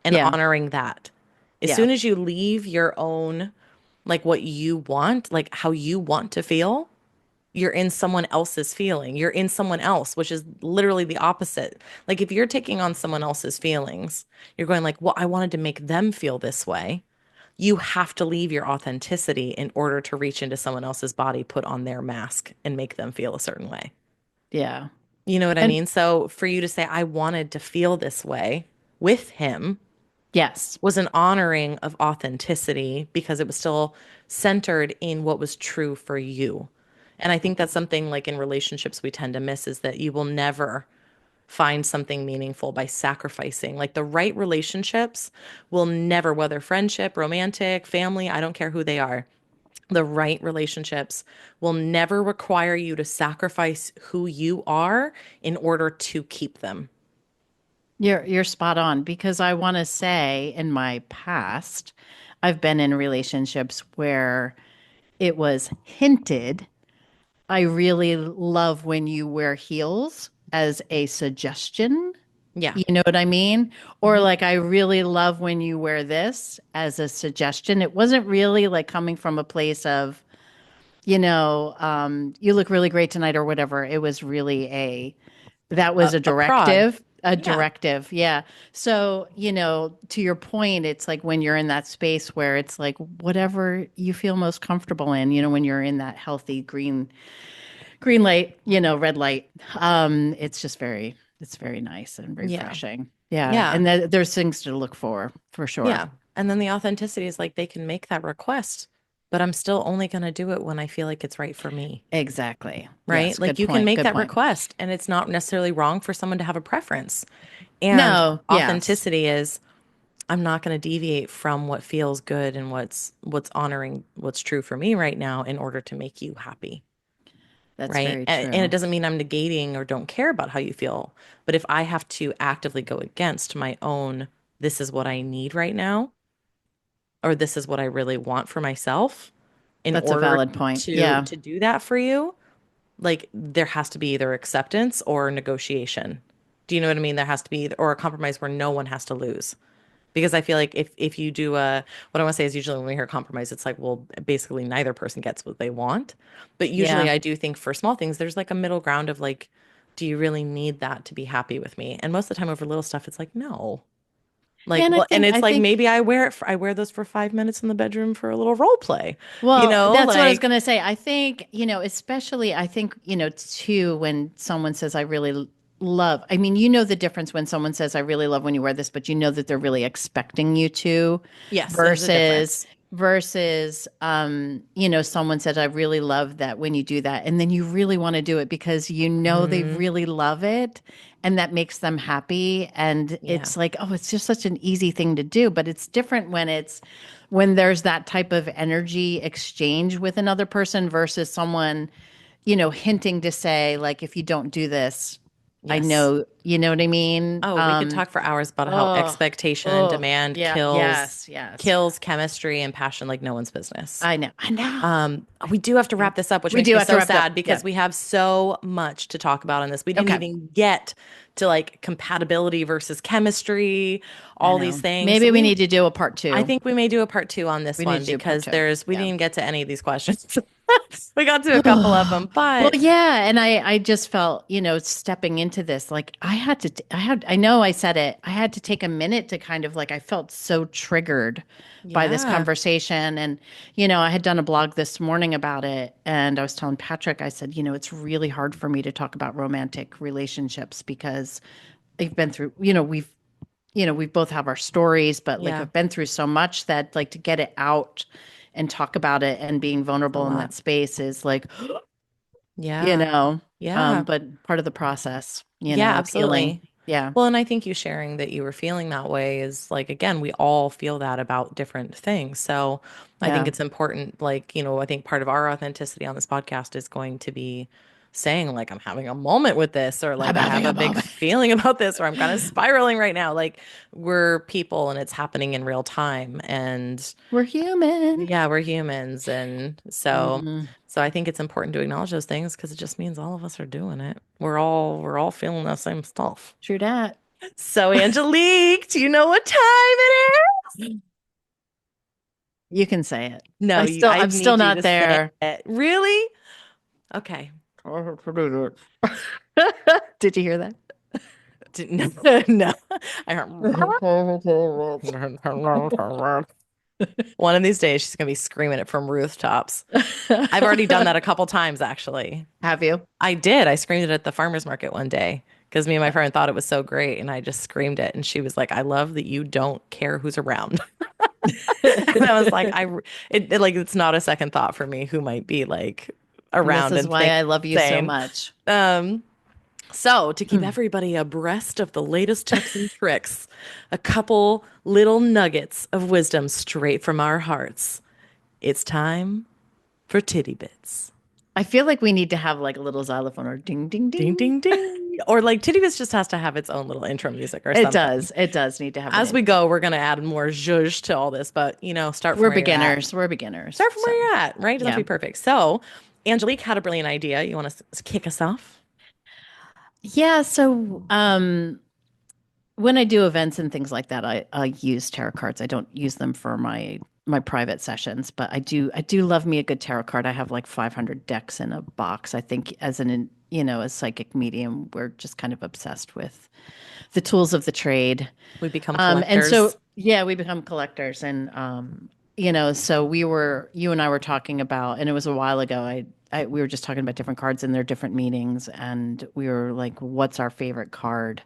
and Yeah. honoring that. As Yeah. soon as you leave your own, like what you want, like how you want to feel, you're in someone else's feeling. You're in someone else, which is literally the opposite. Like if you're taking on someone else's feelings, you're going like, well, I wanted to make them feel this way. You have to leave your authenticity in order to reach into someone else's body, put on their mask, and make them feel a certain way. Yeah. You know what I And mean? So for you to say, I wanted to feel this way with him yes. was an honoring of authenticity because it was still centered in what was true for you. And I think that's something like in relationships we tend to miss is that you will never find something meaningful by sacrificing. Like the right relationships will never, whether friendship, romantic, family, I don't care who they are, the right relationships will never require you to sacrifice who you are in order to keep them. You're spot on because I want to say in my past, I've been in relationships where it was hinted, I really love when you wear heels as a suggestion. Yeah. You know what I mean? Or Hmm. like, I really love when you wear this as a suggestion. It wasn't really like coming from a place of, you look really great tonight or whatever. It was really that was A prod. a Yeah. directive. Yeah. So, to your point, it's like when you're in that space where it's like whatever you feel most comfortable in, when you're in that healthy green light, red light. It's very nice and Yeah. refreshing. Yeah. Yeah. And there's things to look for sure. Yeah. And then the authenticity is like they can make that request, but I'm still only going to do it when I feel like it's right for me. Exactly. Right? Yes. Like Good you can point. make Good that point. request and it's not necessarily wrong for someone to have a preference. And No. Yes. authenticity is I'm not going to deviate from what feels good and what's honoring what's true for me right now in order to make you happy. That's Right? very And it true. doesn't mean I'm negating or don't care about how you feel, but if I have to actively go against my own this is what I need right now or this is what I really want for myself in That's a order valid point. to Yeah. to do that for you, like there has to be either acceptance or negotiation. Do you know what I mean? There has to be or a compromise where no one has to lose. Because I feel like if you do what I want to say is usually when we hear compromise, it's like, well, basically neither person gets what they want. But usually Yeah. I do think for small things, there's like a middle ground of like, do you really need that to be happy with me? And most of the time over little stuff, it's like, no. Yeah. Like, And I well, and think, it's I like think, maybe I wear those for 5 minutes in the bedroom for a little role play, well, that's what I was like, going to say. I think, especially, I think, too, when someone says, I really love, I mean, the difference when someone says, I really love when you wear this, but you know that they're really expecting you to yes, there's a versus, difference. someone said, I really love that when you do that. And then you really want to do it because they Hmm. really love it and that makes them happy. And Yeah. it's like, oh, it's just such an easy thing to do. But it's different when there's that type of energy exchange with another person versus someone, hinting to say, like, if you don't do this, I Yes. know, you know what I mean? Oh, we could talk for hours about how Oh, expectation and oh, demand yeah, kills yes, yes. kills chemistry and passion like no one's business. I know. We do have to wrap this up, which We makes do me have to so wrap it up. sad Yeah. because we have so much to talk about on this. We didn't Okay. even get to like compatibility versus chemistry, I all these know. things. Maybe we need to do a part I two. think we may do a part two on this We need one to do part because two. we didn't Yeah. even get to any of these questions. We got to a couple of them, Well, but yeah, and I just felt, stepping into this, like I know I said it, I had to take a minute to kind of like, I felt so triggered by this yeah, conversation. And, I had done a blog this morning about it. And I was telling Patrick, I said, it's really hard for me to talk about romantic relationships because I've been through, we've both have our stories, but like yeah, I've been through so much that like to get it out and talk about it and being it's a vulnerable in that lot. space is like, you Yeah. know, Yeah. but part of the process, Yeah, of healing. absolutely. Yeah. Well, and I think you sharing that you were feeling that way is like, again, we all feel that about different things. So I think Yeah. it's important, like, I think part of our authenticity on this podcast is going to be saying, like, I'm having a moment with this, or I'm like, I have having a a big moment. feeling about this, or I'm kind of spiraling right now. Like, we're people and it's happening in real time. And We're human. yeah, we're humans. And Hmm. so I think it's important to acknowledge those things because it just means all of us are doing it. We're all feeling the same stuff. True that. So, Angelique, do you know what time it is? You can say it. No, I I'm still need you not to say there. it. Really? Okay. Did you hear that? No, no. I heard. One of these days, she's gonna be screaming it from rooftops. I've already done that a couple times, actually. Have you? I did. I screamed it at the farmer's market one day because me and my friend thought it was so great, and I just screamed it. And she was like, "I love that you don't care who's around." And I was like, like it's not a second thought for me who might be like And this around is and why think I love you the so same. much. Um, so to keep everybody abreast of the latest tips and tricks, a couple little nuggets of wisdom straight from our hearts. It's time for titty bits. I feel like we need to have like a little xylophone or ding, ding, Ding ding. ding ding. Or like titty bits just has to have its own little intro music or It something. does. It does need to have an As we intro. go, we're gonna add more zhuzh to all this, but start from We're where you're at. beginners. We're beginners. Start from So, where you're at, right? Doesn't have to yeah. be perfect. So, Angelique had a brilliant idea. You want to kick us off? Yeah. So, when I do events and things like that, I use tarot cards. I don't use them for my private sessions, but I do love me a good tarot card. I have like 500 decks in a box. I think as a psychic medium, we're just kind of obsessed with the tools of the trade. We become And so collectors. yeah, we become collectors and so you and I were talking about, and it was a while ago. We were just talking about different cards and their different meanings, and we were like, what's our favorite card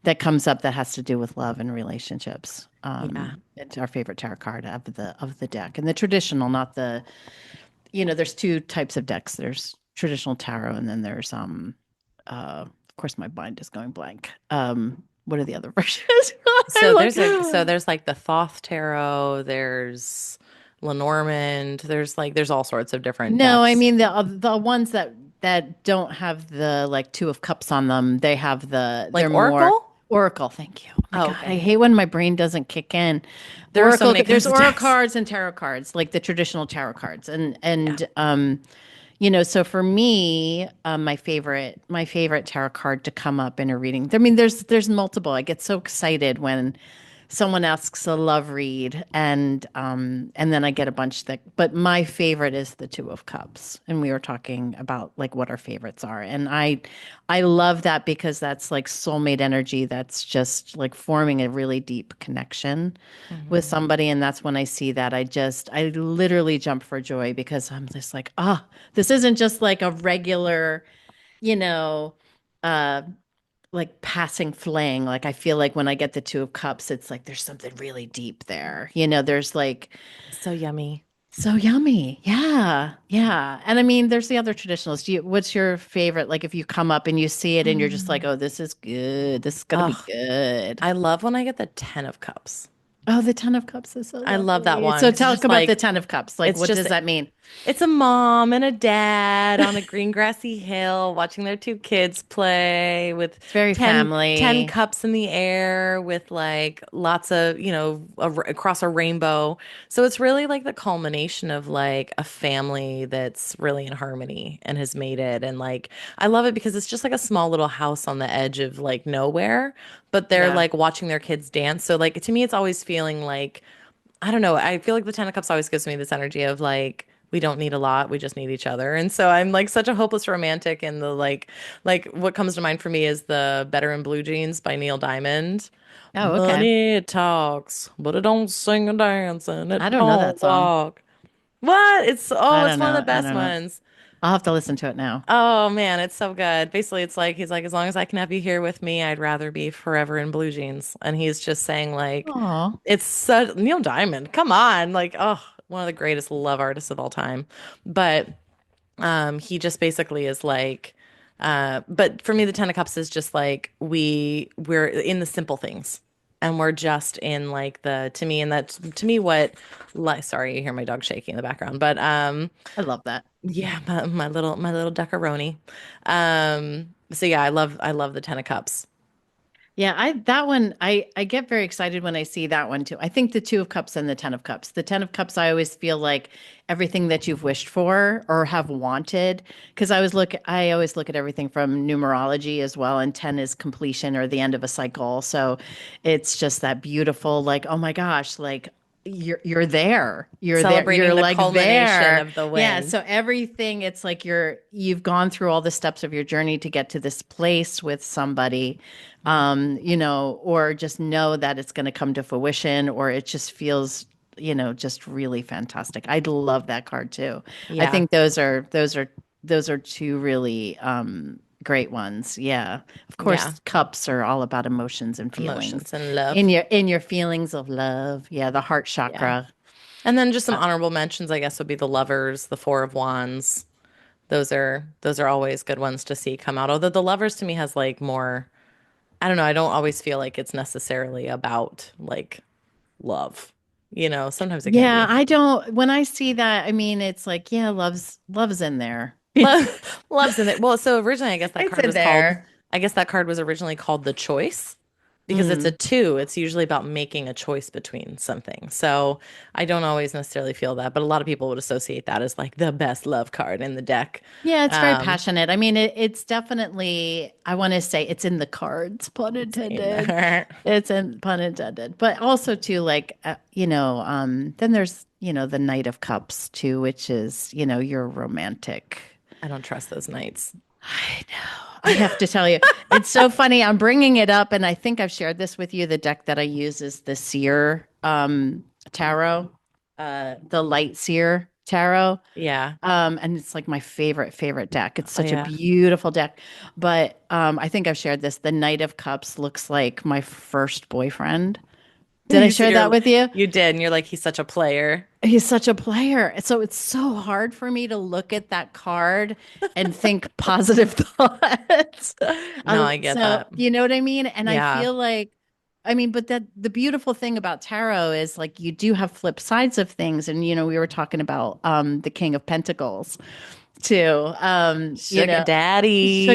that comes up that has to do with love and relationships? Yeah. It's our favorite tarot card of the deck, and the traditional, not the there's two types of decks. There's traditional tarot, and then there's of course my mind is going blank. What are the other versions? I'm like, So there's like the Thoth Tarot, there's Lenormand, there's all sorts of different no, I decks. mean the ones that don't have the like two of cups on them. They're Like more Oracle? oracle. Thank you. Oh my Oh, God, I okay. hate when my brain doesn't kick in. There are so many There's kinds of oracle decks. cards and tarot cards, like the traditional tarot cards, and Yeah. so for me, my favorite tarot card to come up in a reading. I mean, there's multiple. I get so excited when someone asks a love read, and then I get a bunch that. But my favorite is the Two of Cups, and we were talking about like what our favorites are, and I love that because that's like soulmate energy. That's just like forming a really deep connection with Mhm. somebody, and that's when I see that I literally jump for joy because I'm just like, this isn't just like a regular, you know, uh like passing fling. Like I feel like when I get the Two of Cups, it's like there's something really deep there. There's like So yummy. so yummy. Yeah. Yeah. And I mean, there's the other traditionals. What's your favorite? Like if you come up and you see it and you're just like, Mm. oh, this is good. This is gonna be Oh, good. I love when I get the 10 of cups. Oh, the Ten of Cups is so I love that lovely. one So because it's talk just about the like Ten of Cups. Like, it's what just does that mean? it's a mom and a dad on a green grassy hill watching their two kids play with It's very 10 family. cups in the air with like lots of, across a rainbow. So it's really like the culmination of like a family that's really in harmony and has made it. And like, I love it because it's just like a small little house on the edge of like nowhere, but they're Yeah. like watching their kids dance. So like, to me, it's always feeling like, I don't know. I feel like the Ten of Cups always gives me this energy of like we don't need a lot, we just need each other. And so I'm like such a hopeless romantic and the like what comes to mind for me is the Better in Blue Jeans by Neil Diamond. Oh, okay. Money talks, but it don't sing or dance and I it don't know that don't song. walk. What? I It's don't one of the know. I best don't know. ones. I'll have to listen to it now. Oh man, it's so good. Basically, it's like he's like, as long as I can have you here with me, I'd rather be forever in blue jeans. And he's just saying like, Oh, it's such Neil Diamond. Come on, like, oh, one of the greatest love artists of all time. But He just basically is like, but for me, the Ten of Cups is just like we're in the simple things, and we're just in like the to me, and that's to me what like sorry, you hear my dog shaking in the background, but I love that. yeah, my little duckaroni. So yeah, I love the Ten of Cups. Yeah, I that one I get very excited when I see that one too. I think the Two of Cups and the Ten of Cups. The Ten of Cups, I always feel like everything that you've wished for or have wanted. Because I always look at everything from numerology as well, and 10 is completion or the end of a cycle. So it's just that beautiful, like, oh my gosh, like you're there. You're there. You're Celebrating the like culmination there. of the Yeah. win. So everything, it's like you've gone through all the steps of your journey to get to this place with somebody, or just know that it's going to come to fruition, or it just feels, just really fantastic. I love that card too. I Yeah, think those are two really great ones. Yeah. Of yeah. course, cups are all about emotions and feelings. Emotions and love. In your feelings of love. Yeah, the heart Yeah. chakra. And then just some Uh, honorable mentions, I guess, would be the lovers, the Four of Wands. Those are always good ones to see come out. Although the lovers to me has like more, I don't know, I don't always feel like it's necessarily about like love. You know, sometimes it can yeah, be. I don't when I see that, I mean, it's like, yeah, love's in there. Love's in it. Well, so originally I guess that It's card in was called there. I guess that card was originally called the choice because it's a Mm. two. It's usually about making a choice between something. So I don't always necessarily feel that, but a lot of people would associate that as like the best love card in the deck. Yeah, it's very Um, passionate. I mean, it's definitely, I want to say it's in the cards, pun it's in intended. there. It's in pun intended. But also too, like, then there's, the Knight of Cups too, which is, your romantic. I don't trust those nights. I know. I have to tell you, it's so funny. I'm bringing it up, and I think I've shared this with you. The deck that I use is the Seer Tarot, the Light Seer Tarot. Yeah. And it's like my favorite deck. It's Oh such a yeah. beautiful deck. But I think I've shared this. The Knight of Cups looks like my first boyfriend. Did I share that with you? You did, and you're like, he's such a player. He's such a player. So it's so hard for me to look at that card and think positive thoughts. No, I get So that. you know what I mean? And I Yeah. feel like, I mean, but that the beautiful thing about tarot is like you do have flip sides of things. And we were talking about the King of Pentacles too. Sugar Sugar daddy.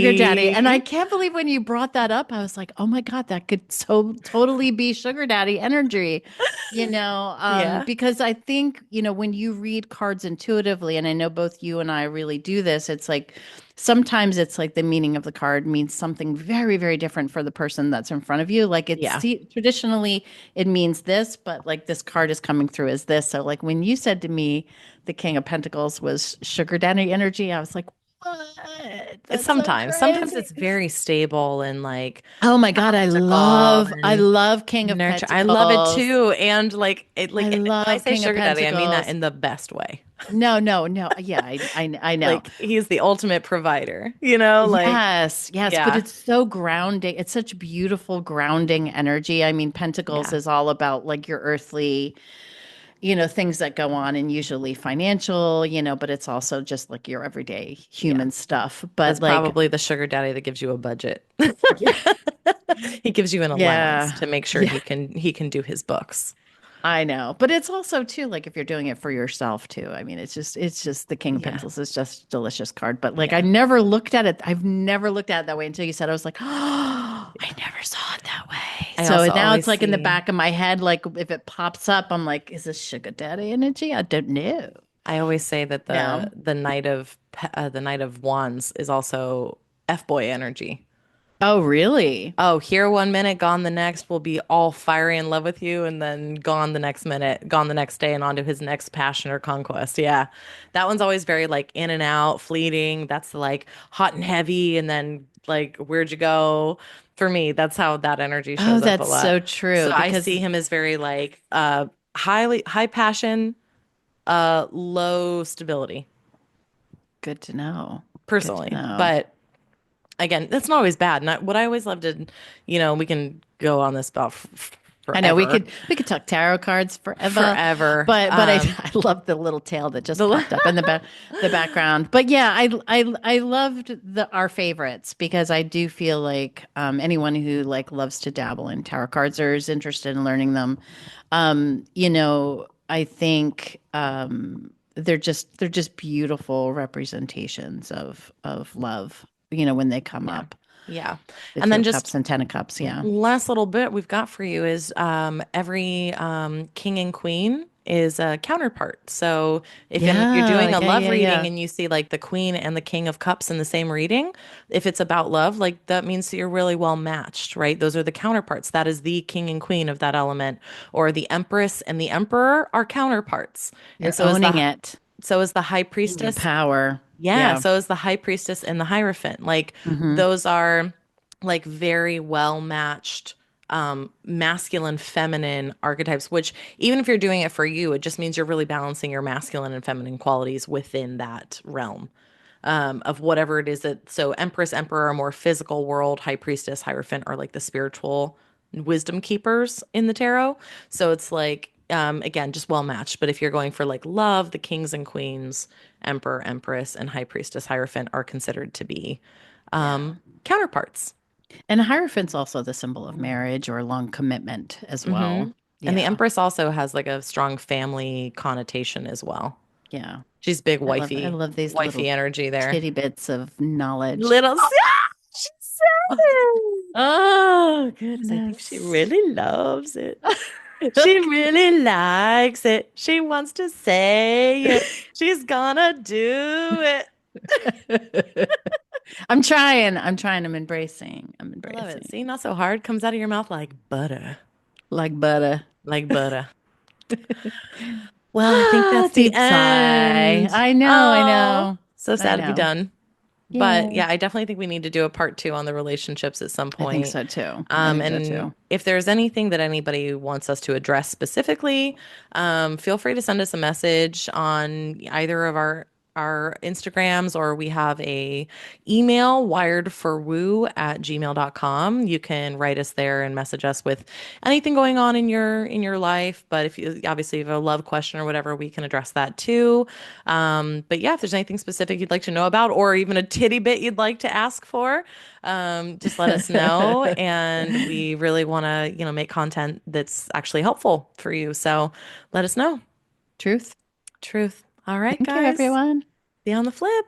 And I daddy. can't believe when you brought that up, I was like, oh my God, that could so totally be sugar daddy energy, Yeah. because I think, when you read cards intuitively, and I know both you and I really do this, it's like sometimes it's like the meaning of the card means something very, very different for the person that's in front of you. Like Yeah. traditionally it means this, but like this card is coming through as this. So like when you said to me, the King of Pentacles was sugar daddy energy, I was like, what? It's That's so sometimes crazy. it's very stable and like Oh my God, I practical love I and love King of nurture. I love it Pentacles. too. And like it I like when I love say King of sugar daddy, I mean that Pentacles. in the best way. No, no, no. Yeah, I know. Like he's the ultimate provider, you know? Like, Yes, yes, but yeah. it's so grounding. It's such beautiful grounding energy. I mean, Pentacles Yeah. is all about like your earthly, things that go on and usually financial, but it's also just like your everyday Yeah. human stuff. That's But like, probably the sugar daddy that gives you a budget. yeah, He gives you an allowance yeah, to make sure yeah. he can do his books. I know, but it's also too like if you're doing it for yourself too. I mean, it's just the King of Yeah. Pencils is just a delicious card. But like, I Yeah. never looked at it. I've never looked at it that way until you said. I was like, oh, I never saw it that way. I So also now always it's like in the see back of my head. Like if it pops up, I'm like, is this sugar daddy energy? I don't know. I always say that No. the Knight of Wands is also F-boy energy. Oh, really? Oh, here one minute, gone the next, will be all fiery in love with you, and then gone the next minute, gone the next day, and on to his next passion or conquest. Yeah. That one's always very like in and out, fleeting. That's like hot and heavy, and then like, where'd you go? For me, that's how that energy Oh, shows up a that's lot. so So true. I see Because him as very like high passion, low stability, good to know. Good to personally. know. But again, that's not always bad. And what I always loved, and we can go on this about I know forever, we could talk tarot cards forever, forever. but I love the little tail that just The popped up in the background. But yeah, I loved the our favorites because I do feel like anyone who like loves to dabble in tarot cards or is interested in learning them, I think they're just beautiful representations of love. When they come yeah, up, yeah. the And Two then of just Cups and Ten of Cups. Yeah. last little bit we've got for you is every king and queen is a counterpart. So if you're Yeah, doing a yeah, love yeah, reading yeah. and you see like the queen and the king of cups in the same reading, if it's about love, like that means that you're really well matched, right? Those are the counterparts. That is the king and queen of that element. Or the empress and the emperor are counterparts. And You're owning it so is the high in your priestess. power. Yeah, Yeah. so is the high priestess and the hierophant. Like Hmm. those are like very well matched masculine feminine archetypes, which even if you're doing it for you, it just means you're really balancing your masculine and feminine qualities within that realm of whatever it is that so Empress, Emperor are more physical world, High Priestess, Hierophant are like the spiritual wisdom keepers in the tarot. So it's like again, just well matched. But if you're going for like love, the kings and queens, Emperor, Empress, and High Priestess, Hierophant are considered to be Yeah. counterparts. And Hierophant's also the symbol of marriage or long commitment as Hmm. well. And the Yeah. Empress also has like a strong family connotation as well. Yeah. She's big I wifey, love these little wifey energy there. titty bits of knowledge. Little, she said it. Oh, Because I think she goodness. really loves it. She really likes it. She wants to say it. She's gonna do it. I'm trying. I'm trying. I'm embracing. I'm I love it. embracing. See, not so hard. Comes out of your mouth like butter. Like butter. Like butter. Well, I think that's the Deep sigh. end. I know. I Oh, know. so I sad to be know. done. But Yeah. yeah, I definitely think we need to do a part two on the relationships at some I think point. so too. I think so And too. if there's anything that anybody wants us to address specifically, feel free to send us a message on either of our Instagrams, or we have a email wiredforwoo@gmail.com. You can write us there and message us with anything going on in your life. But if you obviously have a love question or whatever, we can address that too. But yeah, if there's anything specific you'd like to know about, or even a titty bit you'd like to ask for, just let us know. And we really want to, make content that's actually helpful for you. So let us know. Truth. Truth. All right, Thank you, guys. everyone. See you on the flip.